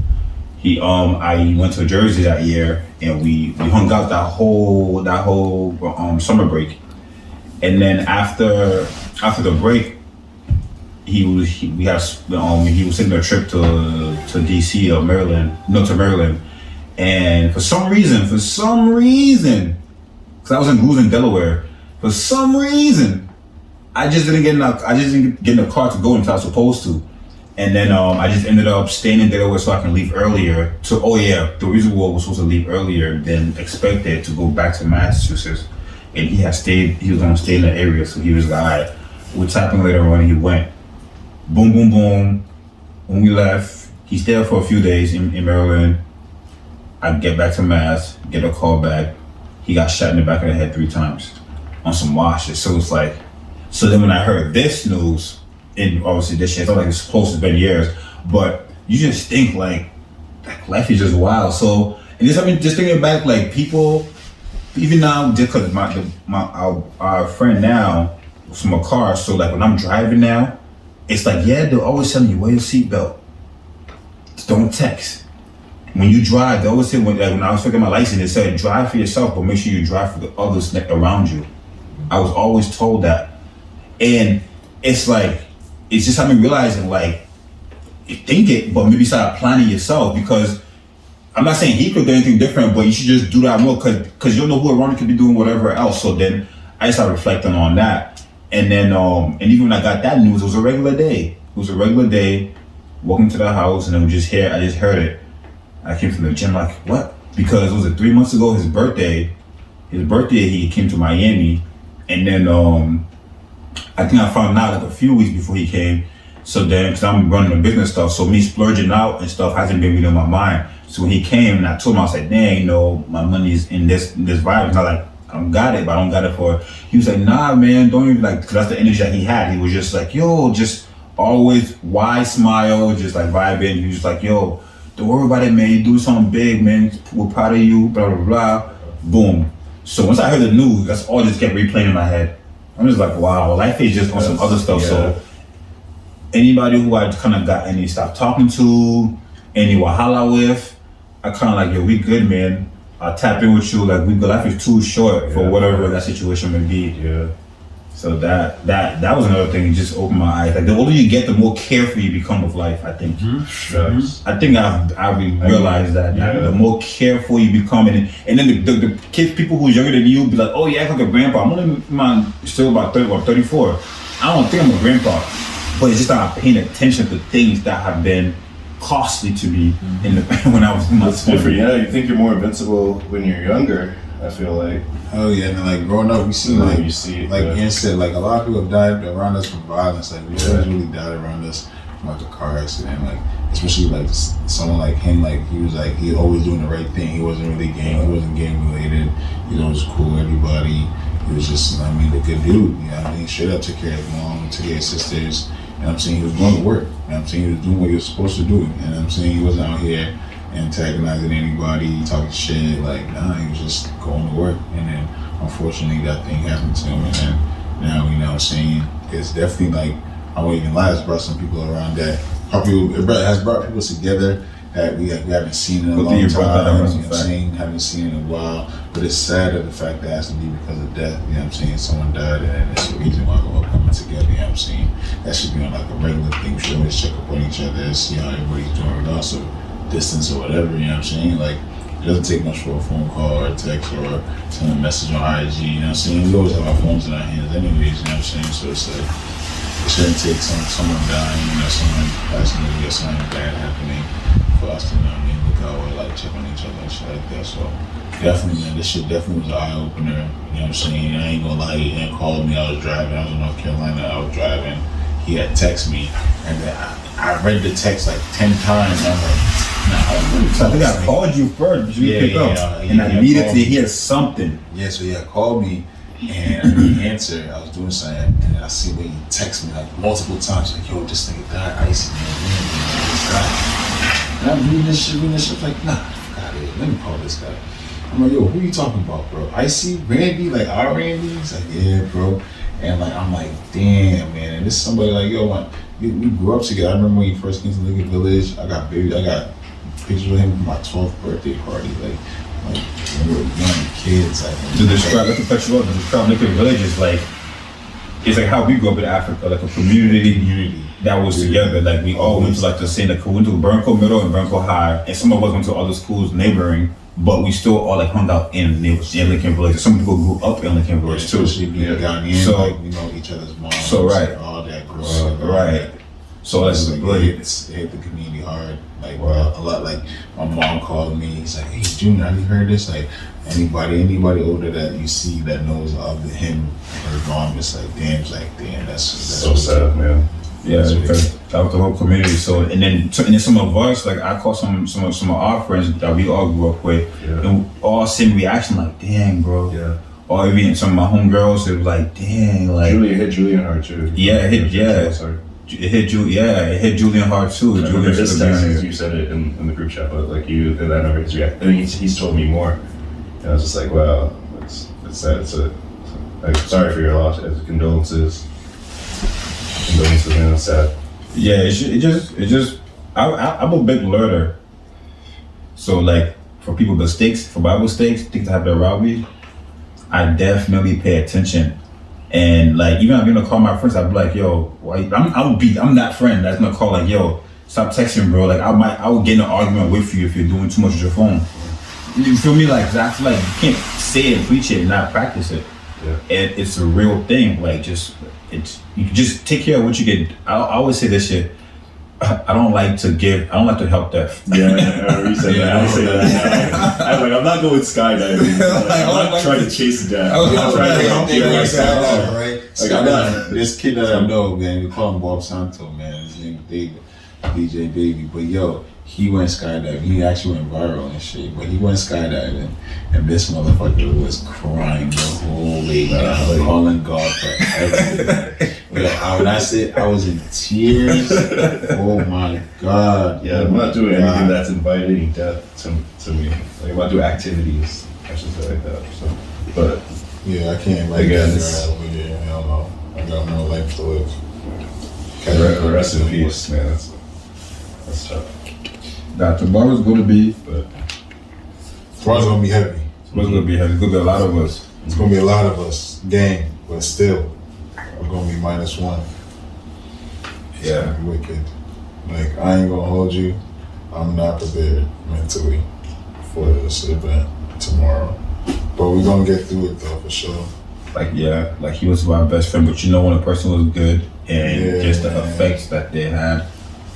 I went to Jersey that year, and we hung out that whole summer break. And then after the break, he was taking a trip to DC or Maryland, to Maryland. And for some reason, because I was in Goose in Delaware, for some reason, I just didn't get in the car to go until I was supposed to. And then I just ended up staying in Delaware so I can leave earlier. The reason why I was supposed to leave earlier than expected to go back to Massachusetts. And he was gonna stay in the area, so he was like, all right, we're tapping later on, and he went. Boom, boom, boom. When we left, he stayed for a few days in Maryland. I get back to Mass, get a call back. He got shot in the back of the head 3 times on some washes. So it's like, so then when I heard this news, and obviously this shit, it's not like it's close, it's been years, but you just think like life is just wild. So, and just thinking back, like people, even now, just because our friend now was from a car, so like when I'm driving now, it's like, yeah, they're always telling you, wear your seatbelt. Don't text. When you drive, they always say, when I was taking my license, it said, drive for yourself, but make sure you drive for the others around you. I was always told that. And it's like, it's just having me realizing, like, think it, but maybe start planning yourself, because I'm not saying he could do anything different, but you should just do that more, because you don't know who around you could be doing whatever else. So then I started reflecting on that. And then, and even when I got that news, it was a regular day. Walking to the house, and then I just heard it. I came from the gym like, what? because it was 3 months ago, his birthday, he came to Miami, and then I think I found out like a few weeks before he came. So then, because I'm running the business stuff, so me splurging out and stuff hasn't been really on my mind. So when he came and I told him, I was like, dang, you know, my money's in this vibe. And I like, I don't got it, but I don't got it for it. He was like, nah, man, don't even like, because that's the energy that he had. He was just like, yo, just always wide smile, just like vibing. He was just like, yo, don't worry about it, man. You do something big, man. We're proud of you, blah, blah, blah. Boom. So once I heard the news, that's all just kept replaying in my head. I'm just like, wow, life is just on some other stuff. Yeah. So anybody who I kind of got any stop talking to, any wahala with, I kind of like, yo, we good, man. I'll tap in with you, like we good. Life is too short for whatever that situation may be. Yeah. So that was another thing. It just opened my eyes. Like the older you get, the more carefree you become with life. I think. I think I've realized that the more careful you become, and then the kids, people who's younger than you, be like, oh, you act like a grandpa. I'm only still about 30 or 34. I don't think I'm a grandpa, but it's just that I'm paying attention to things that have been costly to me when I was in my That's different. Yeah, you think you're more invincible when you're younger. I feel like. Oh yeah, and like growing up, we see like Ian said, like a lot of people have died around us from violence. Like we really died around us from like a car accident. Like especially like someone like him, like he always doing the right thing. He wasn't really gang. He wasn't gang related. You know, it was cool with everybody. He was just, I mean, a good dude. You know what I mean? Straight up took care of his mom, took care of his sisters. And I'm saying he was going to work. And I'm saying he was doing what he was supposed to do. And I'm saying he wasn't out here antagonizing anybody, talking shit. Like, nah, he was just going to work. And then, unfortunately, that thing happened to him. And then now, you know what I'm saying? It's definitely like, I won't even lie, it's brought some people around that. It has brought people together that we haven't seen in a long time. You know what I'm saying? Haven't seen in a while. But it's sad that the fact that it has to be because of death. You know what I'm saying? Someone died, and that's the reason why we're all coming together. You know what I'm saying? That should be on like a regular thing. We should always check up on each other, see how everybody's doing, regardless of distance or whatever. You know what I'm saying? Like, it doesn't take much for a phone call or a text or send a message on IG. You know what I'm saying? We always have our phones in our hands, anyways. You know what I'm saying? So it's like, it shouldn't take someone dying, you know, someone passing away or something bad happening for us to, you know what I mean, look out or like check on each other and shit like that. So definitely, man, this shit definitely was an eye opener. You know what I'm saying? I ain't gonna lie, he had called me. I was driving. I was in North Carolina. I was driving. He had texted me, and then I read the text like 10 times. And I'm like, nah, I think I called you first, but you didn't pick up, and I needed to hear something. Yeah, so he had called me. And I didn't answer. I was doing something, and I see when he texted me like multiple times, like, "Yo, this nigga died, icy man, this guy." And I'm reading this shit, like, nah, fuck it. Let me call this guy. I'm like, "Yo, who you talking about, bro? Icy, Randy, like our Randy?" He's like, "Yeah, bro." And like, I'm like, "Damn, man." And this is somebody like, "Yo, we grew up together." I remember when he first came to Liquid Village. I got pictures of him for my 12th birthday party, like when we were young kids. Like, to describe Liquid Village is like, it's like how we grew up in Africa, like a community that was together. Like we all went to like the same, like we went to Burnco Middle and Burnco High, and some of us went to other schools neighboring, but we still all like hung out in Lincoln Village. Some people grew up in Lincoln Village too. Especially being Ghanaian, so like we know each other's moms. So right, all that growing up. Right. So that's like, it hit the community hard. Like a lot. Like my mom called me. He's like, "Hey, Junior, have you heard this?" Like anybody older that you see that knows of him and her mom, it's like, damn. That's so sad, man. Yeah, because that was the whole community. So and then some of us, like I call some of our friends that we all grew up with, and all same reaction, like, "Dang, bro." Yeah. Or even some of my homegirls, it was like, "Dang, like." It hit Julian hard too. Yeah, it hit Julian hard too. Julian, this text, you said it in the group chat, but like you, and I know his reaction. I think he's told me more, and I was just like, wow, it's sad. Like, sorry for your loss. Condolences, man. It's sad. Yeah, it just. I'm a big learner, so like for Bible mistakes, things that happen around me, I definitely pay attention. And like, even I'm gonna call my friends, I'd be like, "Yo, why?" I'm that friend that's gonna call like, "Yo, stop texting, bro." Like, I would get in an argument with you if you're doing too much with your phone. You feel me? Like, I feel like you can't say it, preach it, and not practice it. Yeah. And it's a real thing. Like, you can just take care of what you get. I always say this shit. I don't like to help death. Yeah, you said that. I say that now. I'm like, I'm not going skydiving. I'm not trying to chase death. I'm trying to help you. Right? Skydiving. This kid that I know, man, we call him Bob Santo, man. His name is David, DJ Baby. But yo, he went skydiving. He actually went viral and shit. But he went skydiving, and this motherfucker was crying the whole way down, calling God for everything. When I said I was in tears, oh my God. Yeah, I'm not doing anything that's inviting death to me. Like, I'm not doing activities, I should say, like that. So, but yeah, I can't like again, I don't know. I got no life to live. Rest in peace, man. That's tough. That tomorrow's going to be, But Tomorrow's gonna be heavy. It's gonna be a lot of us. It's gonna be a lot of us, gang, but still, we're gonna be -1. It's gonna be wicked. Like, I ain't gonna hold you. I'm not prepared mentally for this event tomorrow, but we're gonna get through it though, for sure. Like he was my best friend, but you know when a person was good and just the effects that they had.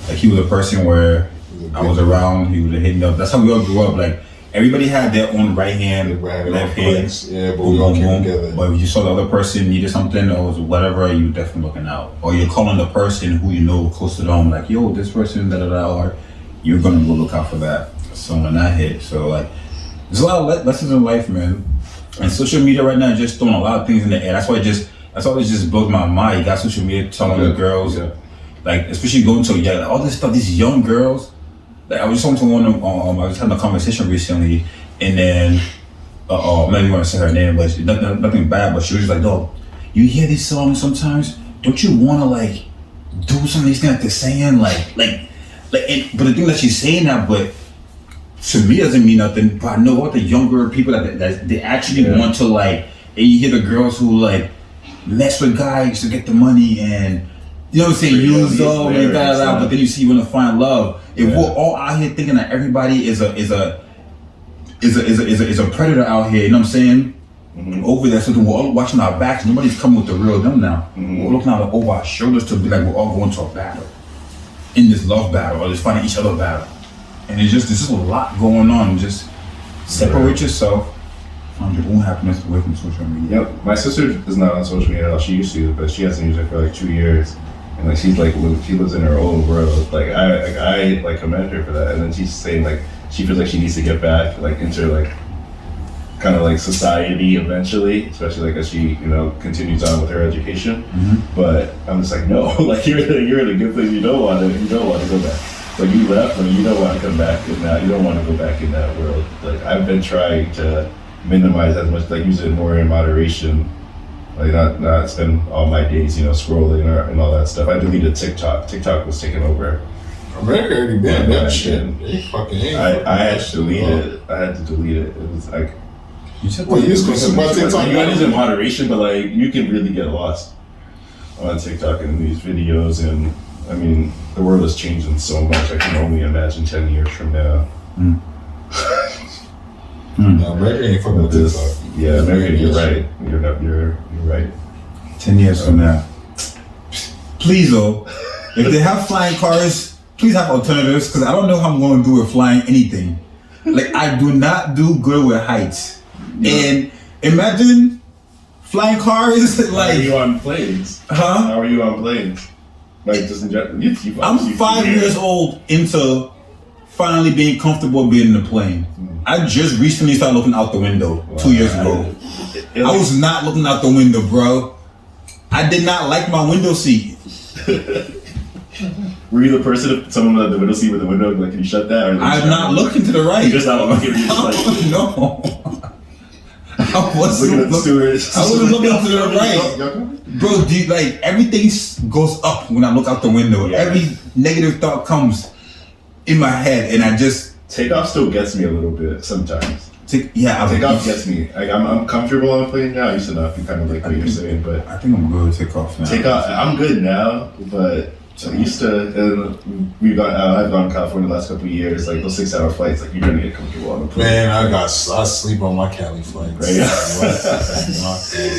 Like, he was a person where I was around, he would have hit me up. That's how we all grew up. Like, everybody had their own right hand, left hand. Yeah, but we all came together. But if you saw the other person needed something or was whatever, you definitely looking out. Or you're calling the person who you know close to home, like, yo, this person, or you're gonna go look out for that. So when that hit, so like, there's a lot of lessons in life, man. And social media right now is just throwing a lot of things in the air. That's why it just blows my mind. You got social media telling the girls, like, especially going to all this stuff, these young girls. Like, I was talking to one of them, I was having a conversation recently, and then, I'm not even gonna say her name, but nothing bad, but she was just like, dog, you hear these songs sometimes, don't you wanna, like, do some of these things that they're saying, but the thing that she's saying that, but to me doesn't mean nothing, but I know what the younger people that they actually want to, like, and you hear the girls who, like, mess with guys to get the money, and, you know what I'm saying, use them and but then you see you want to find love. If we're all out here thinking that everybody is a predator out here, you know what I'm saying? Mm-hmm. Over there, so we're all watching our backs. Nobody's coming with the real them now. Mm-hmm. We're looking out over our shoulders to be like we're all going to a battle, in this love battle or just fighting each other battle. And there's just a lot going on. Just separate yourself from your own happiness away from social media. Yep, my sister is not on social media at all. She used to, but she hasn't used it for like 2 years. And like she lives in her own world. Like I commend her for that. And then she's saying like she feels like she needs to get back like into like kind of like society eventually, especially like as she continues on with her education. Mm-hmm. But I'm just like, no, like you're in a good place. You don't want to go back. Like you left, and you don't want to come back in that. You don't want to go back in that world. Like I've been trying to minimize as much, like use it more in moderation. Like not spend all my days, scrolling and all that stuff. I deleted TikTok. TikTok was taking over. America already banned that shit. I had to delete it. I had to delete it. It was like, you said you got it in moderation, but like you can really get lost on TikTok and these videos. And I mean, the world is changing so much. I can only imagine 10 years from now. Mm. No, America ain't fucking with this. Yeah, America, you're right. You're right. 10 years from now. Please, though, if they have flying cars, please have alternatives, because I don't know how I'm going to do with flying anything. Like, I do not do good with heights. Yeah. And imagine flying cars. Like, how are you on planes? Huh? How are you on planes? Like, just in general. I'm 5 years old into finally being comfortable being in a plane. I just recently started looking out the window 2 years ago. I was not looking out the window, bro. I did not like my window seat. Were you the person, if someone at the window seat with the window, like, can you shut that? Or I'm not looking to the right. You're just not looking, you're just like... No. I wasn't looking at the steward. I wasn't looking to the right. Bro, dude, like, everything goes up when I look out the window. Yeah. Every negative thought comes in my head, and I just... Takeoff still gets me a little bit sometimes. Takeoff gets me. Like, I'm comfortable on a plane now. I used to not be kind of like what you're saying, but... I think I'm good with takeoff now. I'm good now, but So I used to, I've gone to California the last couple of years, like those 6-hour flights, like you're gonna get comfortable on the plane. Man, I sleep on my Cali flights. Right?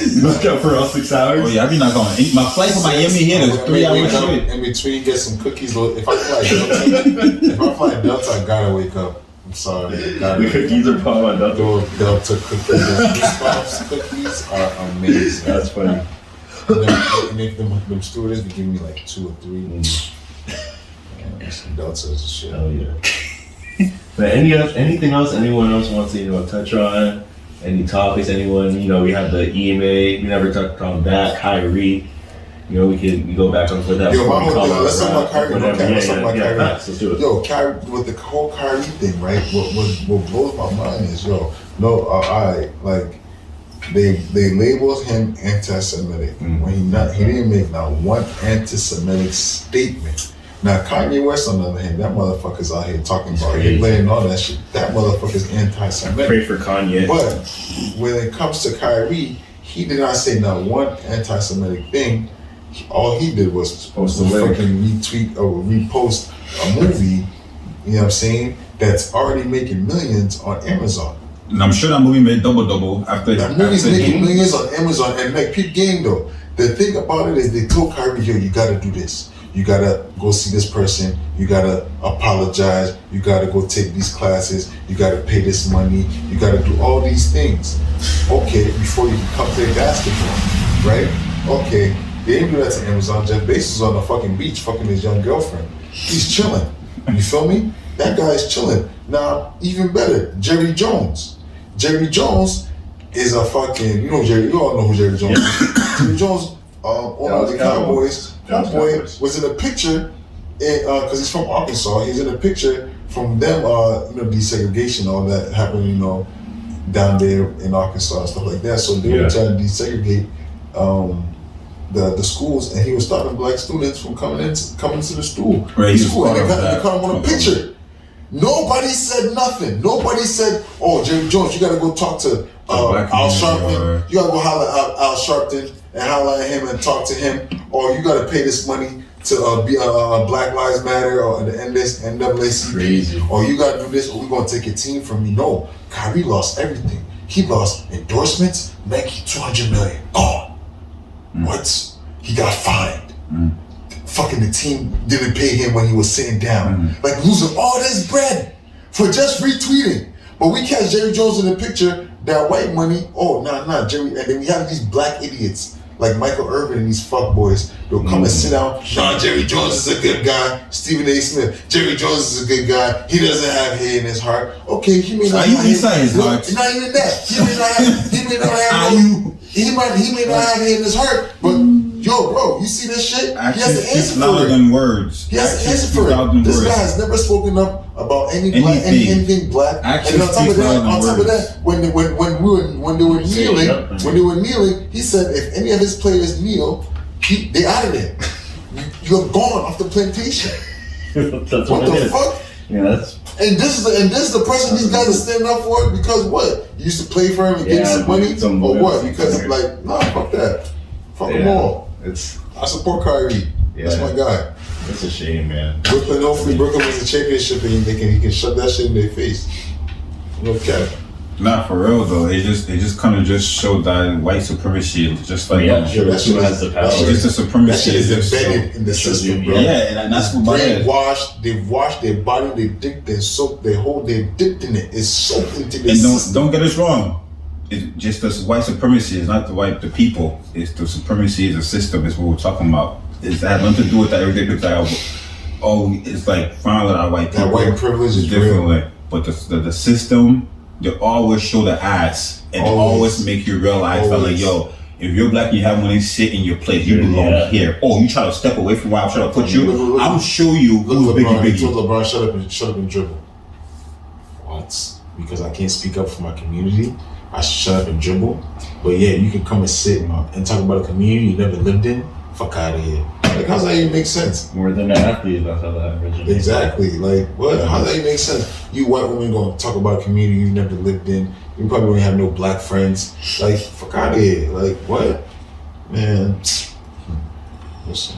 You knock out for all 6 hours? Oh yeah, I be not going. My flight from Miami here is 3 hours straight. In between, get some cookies. If I fly Delta, I gotta wake up. I'm sorry. The cookies are palm on Delta. Delta cookies. Goosebumps cookies are amazing. That's funny. And if them stewardess, they give me like 2 or 3. Man, some Deltas and shit. Oh yeah. But anything else anyone else wants to touch on? Any topics? Anyone? We have the EMA. We never touched on that. Kyrie. We go back on for that. Yo, let's talk about Kyrie. Let's talk about Kyrie. Let's do it. Yo, Kyrie, with the whole Kyrie thing, right? What blows my mind is, they labeled him anti-Semitic when he didn't make not one anti-Semitic statement. Now Kanye West, on the other hand, that motherfucker's out here talking about Hitler and all that shit. That motherfucker's anti-Semitic. Pray for Kanye. But when it comes to Kyrie, he did not say not one anti-Semitic thing. All he did was post a link, fucking retweet or repost a movie. You know what I'm saying? That's already making millions on Amazon. And I'm sure that movie made double after that movie's making millions on Amazon. And like peep game though, the thing about it is they told Kyrie, yo, you gotta do this. You gotta go see this person. You gotta apologize. You gotta go take these classes. You gotta pay this money. You gotta do all these things. Okay, before you can come play basketball, right? Okay, they didn't do that to Amazon. Jeff Bezos is on the fucking beach fucking his young girlfriend. He's chilling. You feel me? That guy's chilling. Now, even better, Jerry Jones. Jerry Jones is a fucking, you all know who Jerry Jones is. Jerry Jones, owner of the Cowboys. Cowboy was in a picture, because he's from Arkansas. He's in a picture from them, desegregation, all that happened, down there in Arkansas and stuff like that. So they were trying to desegregate the schools, and he was stopping black students from coming to the school. Right, school, and they caught him on a picture. Nobody said nothing. Nobody said, "Oh, Jerry Jones, you got to go talk to Al Sharpton. You got to go holler at Al Sharpton and holler at him and talk to him, or you got to pay this money to be a Black Lives Matter or the NAACP, Crazy. Or you got to do this, or we're gonna take your team from you." No, Kyrie lost everything. He lost endorsements, Nike, $200 million gone. What? He got fined. Fucking the team didn't pay him when he was sitting down. Like losing all this bread for just retweeting. But we catch Jerry Jones in the picture, that white money, Jerry. And then we have these black idiots like Michael Irvin and these fuckboys. They'll come and sit down. Jerry Jones is a good guy. Stephen A. Smith. Jerry Jones is a good guy. He doesn't have hate in his heart. Okay, he may not have hate. Not his heart. Not even that. He may not have hate in his heart, but yo, bro, you see this shit? Actions he has to answer speak for louder it. than words. He has to answer for it. This guy has never spoken up about anything black. Actions and on top of that, when they were kneeling, he said if any of his players kneel, they out of there. You're gone off the plantation. That's what the fuck? Yeah, that's. And this is the person these guys are standing up for because what? You used to play for him and get some money or what? Because fuck that. Fuck them all. I support Kyrie. That's my guy. It's a shame, man. Hopefully Brooklyn wins the championship and he can shove that shit in their face. No cap. Not for real though. It just kind of just showed that white suprimacy is just like that shit has the power. It's just a supremacy. That shit is embedded in the system, bro. Yeah, and that's what brainwashed. They've washed their body. They dipped their soap. They're dipped in it. It's soaked into the system. And don't get us wrong. It's just the white supremacy is not the people. It's the supremacy is the system. Is what we're talking about. It's that nothing to do with that everyday people. It's like finally our white people. That white privilege is different. real. But the system, they always show the ass and always make you realize that like, yo, if you're black and you have money, sit in your place. You belong here. Oh, you try to step away from where I'm trying to put you. I'm show you who's biggie. He told LeBron, shut up and dribble. What? Because I can't speak up for my community. I shut up and dribble. But yeah, you can come and sit and talk about a community you never lived in. Fuck out of here. Like, how's that even make sense? More than an athlete, that's how that originated. Exactly. Like, what? How's that even make sense? You white women gonna talk about a community you never lived in. You probably don't have no black friends. Like, fuck out of here. Like, what? Man. Listen.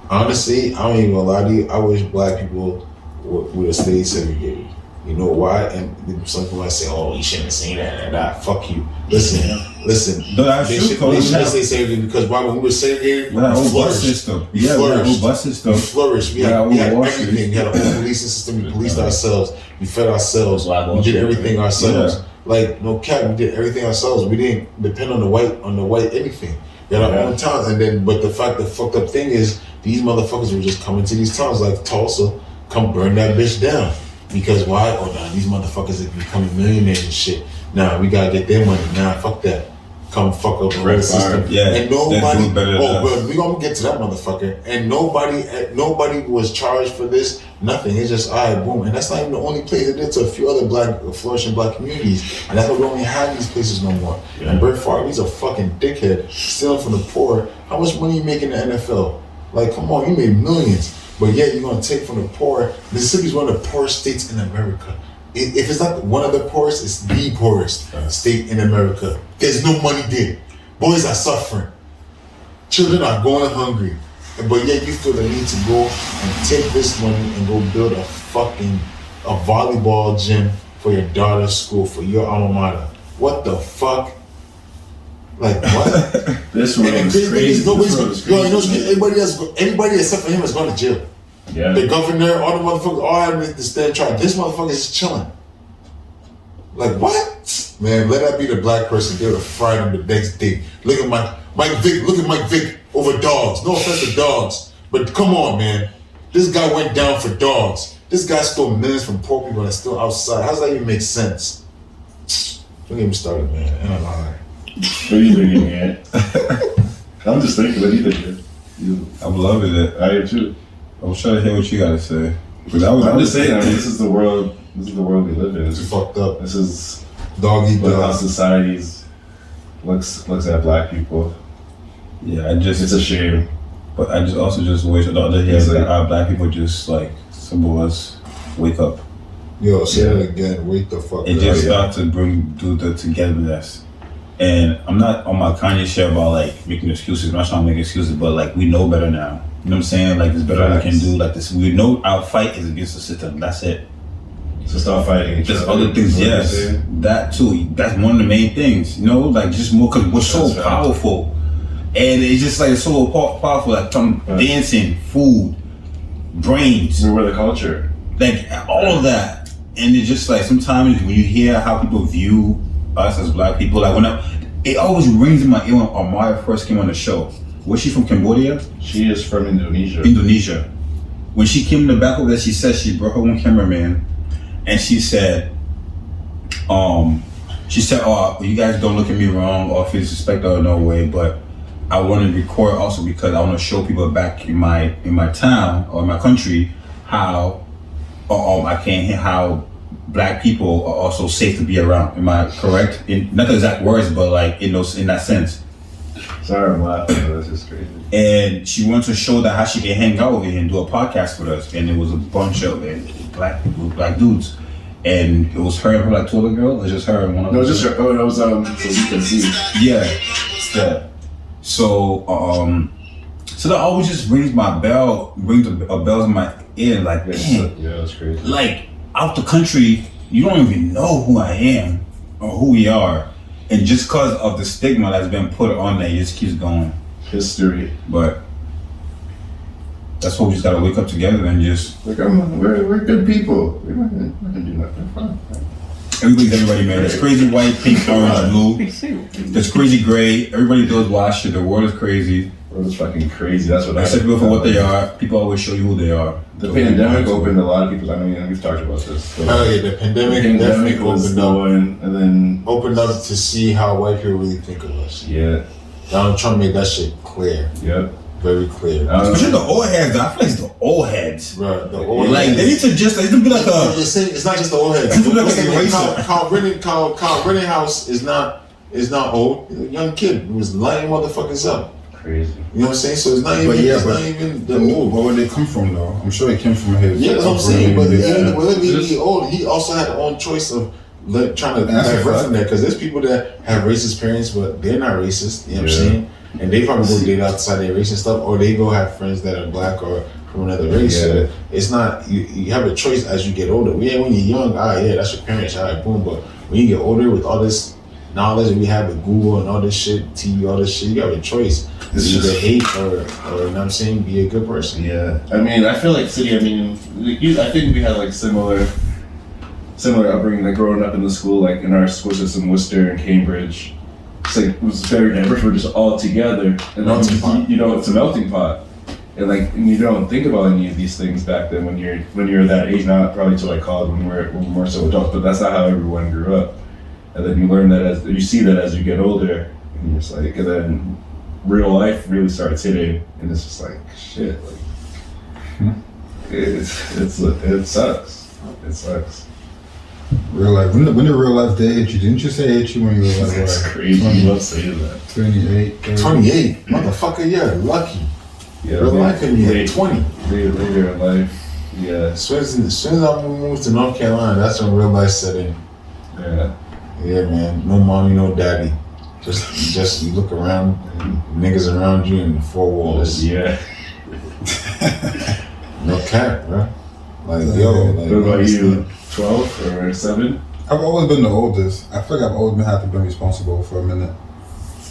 Honestly, I don't even gonna lie to you. I wish black people would have stayed segregated. You know why? And some people might say, "Oh, you shouldn't say that." Fuck you. Listen. No, that's They true. shouldn't stay segregated because why? When we were segregated, We had a whole bus flourished. system. We Yeah, we had a whole flourished. bus system. We flourished. We Yeah, had, we we had were everything. We had a whole policing system. We policed ourselves. We fed ourselves. Black We Wall did Street, everything right? ourselves. Yeah. Like no cap, we did everything ourselves. We didn't depend on the white anything. We had our own towns, and then but the fucked up thing is these motherfuckers were just coming to these towns like Tulsa, come burn that bitch down. Because why? Oh nah, these motherfuckers are becoming millionaires and shit. Nah, we gotta get their money. Nah, fuck that. Come fuck up the whole system. Yeah, and they're nobody. doing better than Oh, us. but we gonna get to that motherfucker. And nobody was charged for this. Nothing. It's just alright, boom. And that's not even the only place. It did to a few other flourishing black communities. And that's why we don't even have these places no more. Yeah. And Brett Favre, he's a fucking dickhead, stealing from the poor. How much money you make in the NFL? Like, come on, you made millions. But yet you're gonna take from the poor. Mississippi is one of the poorest states in America. If it's not one of the poorest, it's the poorest state in America. There's no money there. Boys are suffering. Children are going hungry. But yet you feel the need to go and take this money and go build a volleyball gym for your daughter's school, for your alma mater. What the fuck? Like what? This world And is the crazy. thing is, This world is crazy. anybody except for him is going to jail. Yeah. The governor, all the motherfuckers, all having to stand trial. This motherfucker is chilling. Like what? Man, let that be the black person. They would have fried him the next day. Look at Mike Vick. Look at Mike Vick over dogs. No offense to dogs, but come on, man. This guy went down for dogs. This guy stole millions from poor people and is still outside. How does that even make sense? Don't get me started, man. I don't know. What are you thinking, man? I'm just thinking, what are you thinking? I'm loving it. I am too. I was trying to hear what you got to say. But I'm just saying, I mean, this is the world we live in. It's fucked up. This is Dog eat how dog. society's looks at black people. Yeah, It's a shame. But I just also just wish the other It's hand like- that our black people just like some of us wake up. Yo, say that again. Wait the fuck It up. just start to do the togetherness. And I'm not on my Kanye shit about like making excuses. I'm not trying to make excuses, but like we know better now. You know what I'm saying? Like there's better we can do. Like this, we know our fight is against the system. That's it. So start fighting each Just other. other things, What you're yes. saying? That too. That's one of the main things. You know, like just more because we're so That's right. powerful, and it's just like so powerful. Like from Right. dancing, food, brains, We're the culture. like all of that. And it's just like sometimes when you hear how people view us as black people, like it always rings in my ear when Amaya first came on the show. Was she from Cambodia? She is from Indonesia. Indonesia. When she came in the back of that, she said she brought her own cameraman, and she said, "Oh, you guys don't look at me wrong or feel disrespected or no way, but I want to record also because I want to show people back in my town or in my country how how black people are also safe to be around. Am I correct? Not the exact words, but like in that sense." Sorry, I'm laughing, but that's just crazy. And she wanted to show that how she can hang out over here and do a podcast with us. And it was a bunch of black dudes. And it was her and her like two other girls. It was just her and one of No, them. just so you can see. Yeah. So so that always just rings a bells in my ear. Like, damn, Yeah, that's crazy. like out the country, you don't even know who I am or who we are. And just because of the stigma that's been put on there, it just keeps going. History. But that's what we just gotta wake up together and just Like, we're good people. We're not gonna do nothing. Fine. everybody's everybody, man. There's crazy white, pink, orange, blue. There's crazy gray. Everybody does wild shit. The world is crazy. World is fucking crazy. That's what Accept people for what they are. People always show you who they are. The pandemic opened a lot of people. I mean, we've talked about this. So Oh yeah, the pandemic definitely was opened the up. one, and then Opened up to see how white people really think of us. yeah, Donald Trump made that shit clear, yep. very clear. Especially the old heads. I feel like it's the old heads. Right, the old Like they need to just they need to be like a. It's not just the old heads. It's like What's a his name? eraser. Carl Rittenhouse is not old. He's a young kid who was lighting motherfuckers up. Crazy. You know what I'm saying? So it's not even. But yeah, it's but- not even the But old. where they come from though? I'm sure they came from his. Yeah, that's what I'm saying. But upbringing. even whether he Just- be old, he also had his own choice of trying to That's a divert fact. from that. Because there's people that have racist parents, but they're not racist. You know what I'm Yeah. saying? and they probably go date outside their race and stuff, or they go have friends that are black or from another race. Yeah. So it's not you have a choice as you get older. Yeah, when you're young, that's your parents, boom. But when you get older, with all this knowledge that we have with Google and all this shit, TV, all this shit, you have a choice. It's either hate or you know what I'm saying, be a good person. Yeah, I mean, I feel like City. I mean, I think we had like similar upbringing. Like growing up in the school, like in our school system, Worcester and Cambridge. It's like it was very diverse. We're just all together, and Melting pot. you know, it's a melting pot. And like, and you don't think about any of these things back then when you're that age. Not probably till like college when we're more so adults, but that's not how everyone grew up. And then you learn that you see that as you get older, and you're just like, and then real life really starts hitting, and it's just like shit. Like, it sucks. It sucks. Real life. When did real life day hit you? Didn't you say it hit you when you were like That's what? crazy. 20, You love saying that. 28. 30? 28, motherfucker, yeah, lucky. Yeah, Real life hit me at 20. Later in life, yeah. As soon as I moved to North Carolina, that's when real life set in. Yeah. Yeah, man. No mommy, no daddy. Just you look around, niggas around you in four walls. Yeah. No cap, bro. Like, yo, like. What about you? 12 or 7? I've always been the oldest. I feel like I've always been having to be responsible for a minute.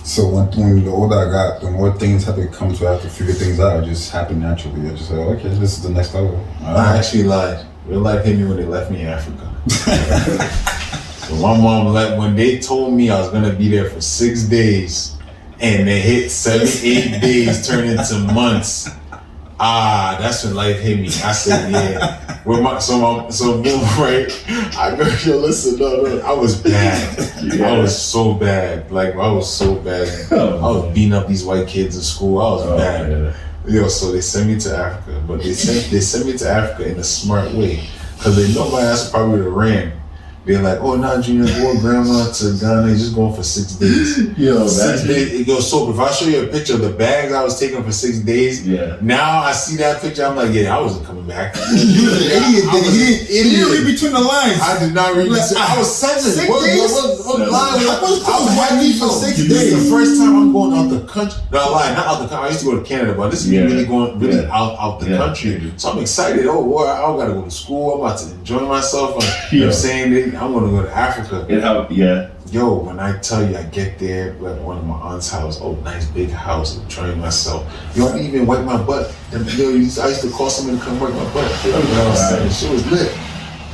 So when the older I got, the more things have to come, so I have to figure things out. It just happened naturally. I just said, okay, this is the next level. I actually lied. Real life hit me when they left me in Africa. So my mom when they told me I was gonna be there for 6 days, and they hit 7, 8 days turned into months. That's when life hit me. I said, yeah. So boom, right? I go, yo, listen, no, I was bad. Yeah. I was so bad. Like, I was so bad. I was beating up these white kids in school. I was bad. Yeah. Yo, so they sent me to Africa, but they sent me to Africa in a smart way, because they know my ass probably would have ran. They're like, oh, nah, Junior, go with grandma to Ghana. He's just going for 6 days. Yo, 6 days. Yo, so if I show you a picture of the bags I was taking for 6 days, yeah. Now I see that picture, I'm like, yeah, I wasn't coming back. You was an idiot. He didn't read between the lines. I did not read this. I was 7. 6 days? What line? I was happy for 6 This days. is the first time I'm going out the country. No, I lied, not out the country. I used to go to Canada, but this is really going out the country. So I'm excited. Oh, boy, I gotta go to school. I'm about to enjoy myself. You know what I'm saying? I'm gonna go to Africa. It helped, yeah. Yo, when I tell you I get there at one of my aunt's house, nice big house, enjoying myself. Yo, I didn't even wipe my butt. I used to call somebody to come wipe my butt. You know what I'm saying? She was lit.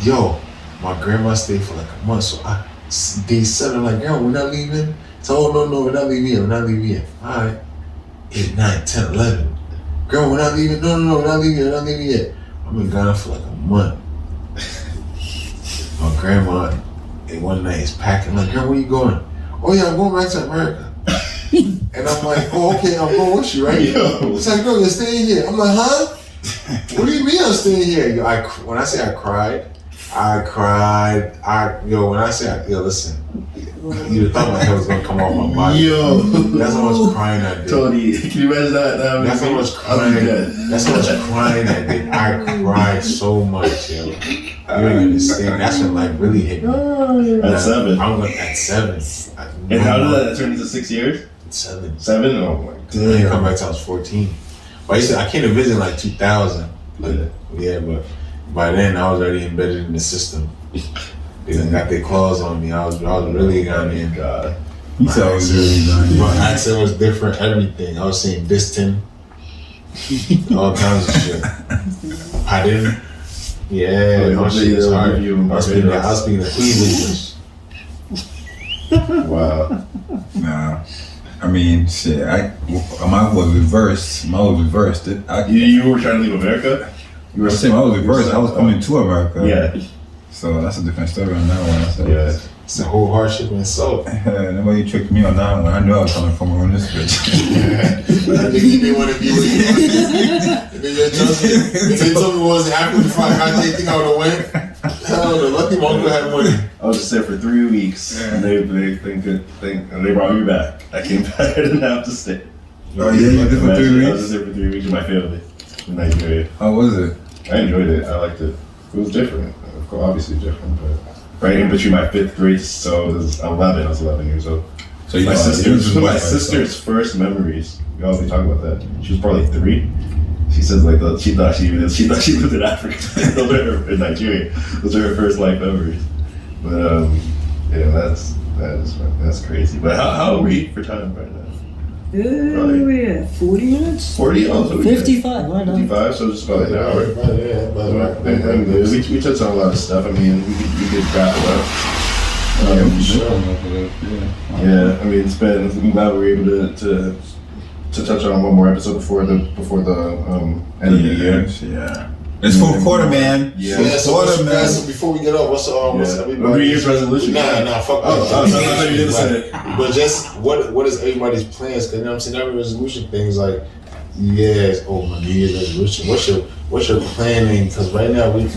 Yo, my grandma stayed for like a month, so day 7, like, girl, we're not leaving. So, oh, no, we're not leaving yet. We're not leaving yet. All right. 8, 9, 10, 11. Girl, we're not leaving. No, we're not leaving yet. We're not leaving yet. I'm in Ghana for like a month. My grandma, one night is packing, like, girl, where you going? Oh yeah, I'm going back to America. And I'm like, oh, okay, I'm going with you, right? Yo. It's like, girl, you're staying here. I'm like, huh? What do you mean I'm staying here? Yo, when I say I cried. When I say, listen, you thought my head was gonna come off my body. Yo. That's how much crying I did. Tony, can you imagine that? That's how much crying. That's how much crying I did. I cried so much, yo. You don't understand. That's when life really hit me. At 7. I went at 7. And how did that turn into 6 years? 7. 7? Oh my god. I didn't come back till I was 14. But I came to visit like 2000. Yeah, but by then I was already embedded in the system. They got their claws on me. I was really Ghanaian. God. He said I was really Ghanaian. My accent was different, everything. I was saying distant, all kinds of shit. I didn't. Yeah, my shit is hard. I was speaking the Queen's English. Wow. Nah. I mean, shit, mine was reversed. You were trying to leave America? You were saying I was reversed. I was coming to America. Yeah. So that's a different story on that one. So, Yeah. It's a whole hardship in itself. Nobody tricked me on that one. I knew I was coming from on this bitch. I think you didn't want to be with you. They told me what was happening before I got there. Think I would have went. Hell, the lucky my uncle had money. I was just there for 3 weeks, and they and they brought me back. I came back, I didn't have to stay. Oh yeah, you did for 3 I was weeks? just there for 3 weeks with my family in Nigeria. How was it? I enjoyed it. I liked it. It was different. Of course, obviously different, but right in between my 5th grade, so it was 11. I was 11 years old. So you My know, sister, it was just my watch by sister's first memories. We always talk about that. She was probably 3. She says like she thought she lived in Africa. Those are her, in Nigeria. Those are her first life memories. But yeah, that's crazy. But how are we for time right now? Yeah, 40 minutes? 40? Oh, so 55, right on. 55, so just about an hour. We touched on a lot of stuff. I mean, we could wrap it up. Yeah, I mean, it's been. I'm glad we were able to touch on one more episode before the end of the year. Yeah. It's fourth quarter, man. Yeah, so what's you guys, so before we get up, what's everybody? New Year's resolution? Nah, fuck that. I thought you didn't say it. But just what is everybody's plans? Because you know what I'm saying, every resolution thing is like, yes, my New Year's resolution. What's your planning? Because right now we're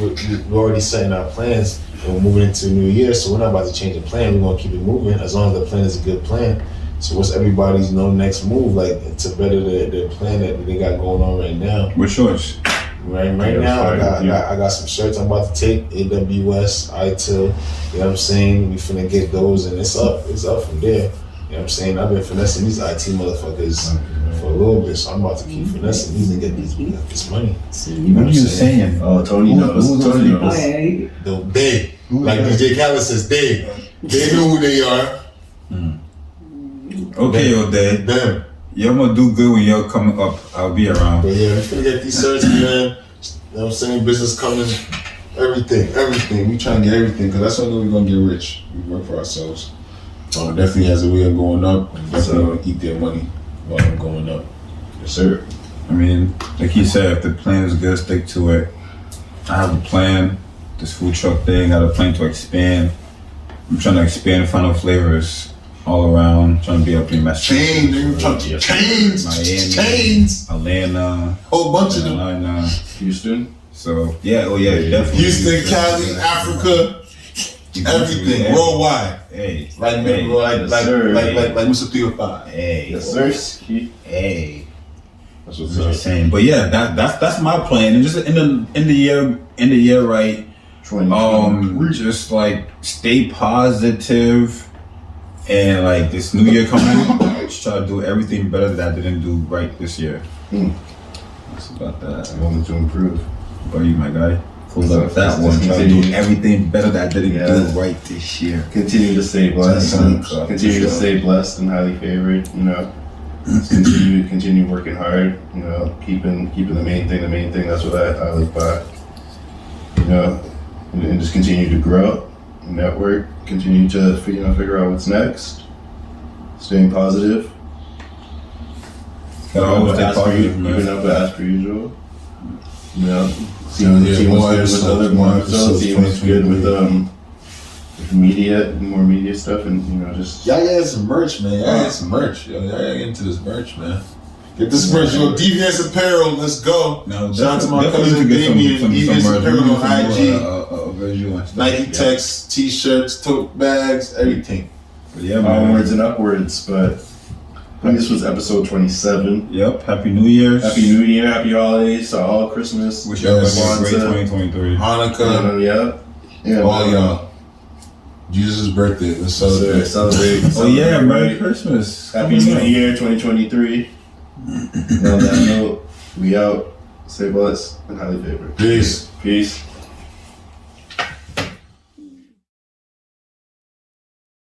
already setting our plans and we're moving into New Year, so we're not about to change the plan. We're gonna keep it moving as long as the plan is a good plan. So what's everybody's next move like to better their plan that they got going on right now? What's yours? Right now, I got some shirts I'm about to take, AWS, ITIL, you know what I'm saying? We finna get those and it's up from there. You know what I'm saying? I've been finessing these IT motherfuckers for a little bit, so I'm about to keep finessing these and get this money. What are you saying? Oh, Tony knows. Tony knows. They, like DJ Khaled says, they know who they are. Okay, O'Day. Them. Y'all gonna do good when y'all coming up. I'll be around. But yeah, we finna get these shirts, man. You know what I'm saying? Business coming, everything. We trying to get everything, because that's how we're gonna get rich. We work for ourselves. Definitely has a way of going up. Definitely gonna eat their money while I'm going up. Yes, sir. I mean, like he said, if the plan is good, stick to it. I have a plan. This food truck thing, I have a plan to expand. I'm trying to expand Final Flavors all around, trying to be up in Massachusetts, Chains, Atlanta, whole bunch of them. Carolina, Houston. So definitely. Houston, Cali, Africa, everything, worldwide. Hey, Like Mr. 305. Hey, Yes, sir. Hey. That's I'm what's just up. saying, but yeah, that's my plan. And just in the year, right? Just like stay positive. And like this new year coming, just try to do everything better that I didn't do right this year. That's about that. I wanted to improve. But you, my guy, pulled So up that just one. Try to do continue. everything better that I didn't do right this year. Continue to stay blessed. Continue to stay blessed and highly favored. You know, just continue working hard. You know, keeping the main thing. The main thing. That's what I live by. You know, and just continue to grow, network. Continue to figure out what's next. Staying positive. Gotta always stay positive, man. Even up as per usual. You know, more more episodes. Team was good with episodes. more media stuff, and just Y'all get some merch, man. Y'all get some merch. Y'all get into this merch, man. Get this merch. Deviance Apparel, let's go. No, Shout out to my cousin Damien, Deviance Apparel on IG. Nike Techs, T-shirts, tote bags, everything. Yeah, man. onwards and upwards. But I think this was episode 27. Yep. Happy New Year's. Happy New Year, happy holidays, all Christmas. Wish y'all a Yes. great 2023. Hanukkah, Yeah, all y'all. Jesus' birthday. Let's celebrate. Oh yeah, Merry Christmas. Happy New Year 2023. And on that note, we out. Stay blessed and highly favored. Peace. Peace.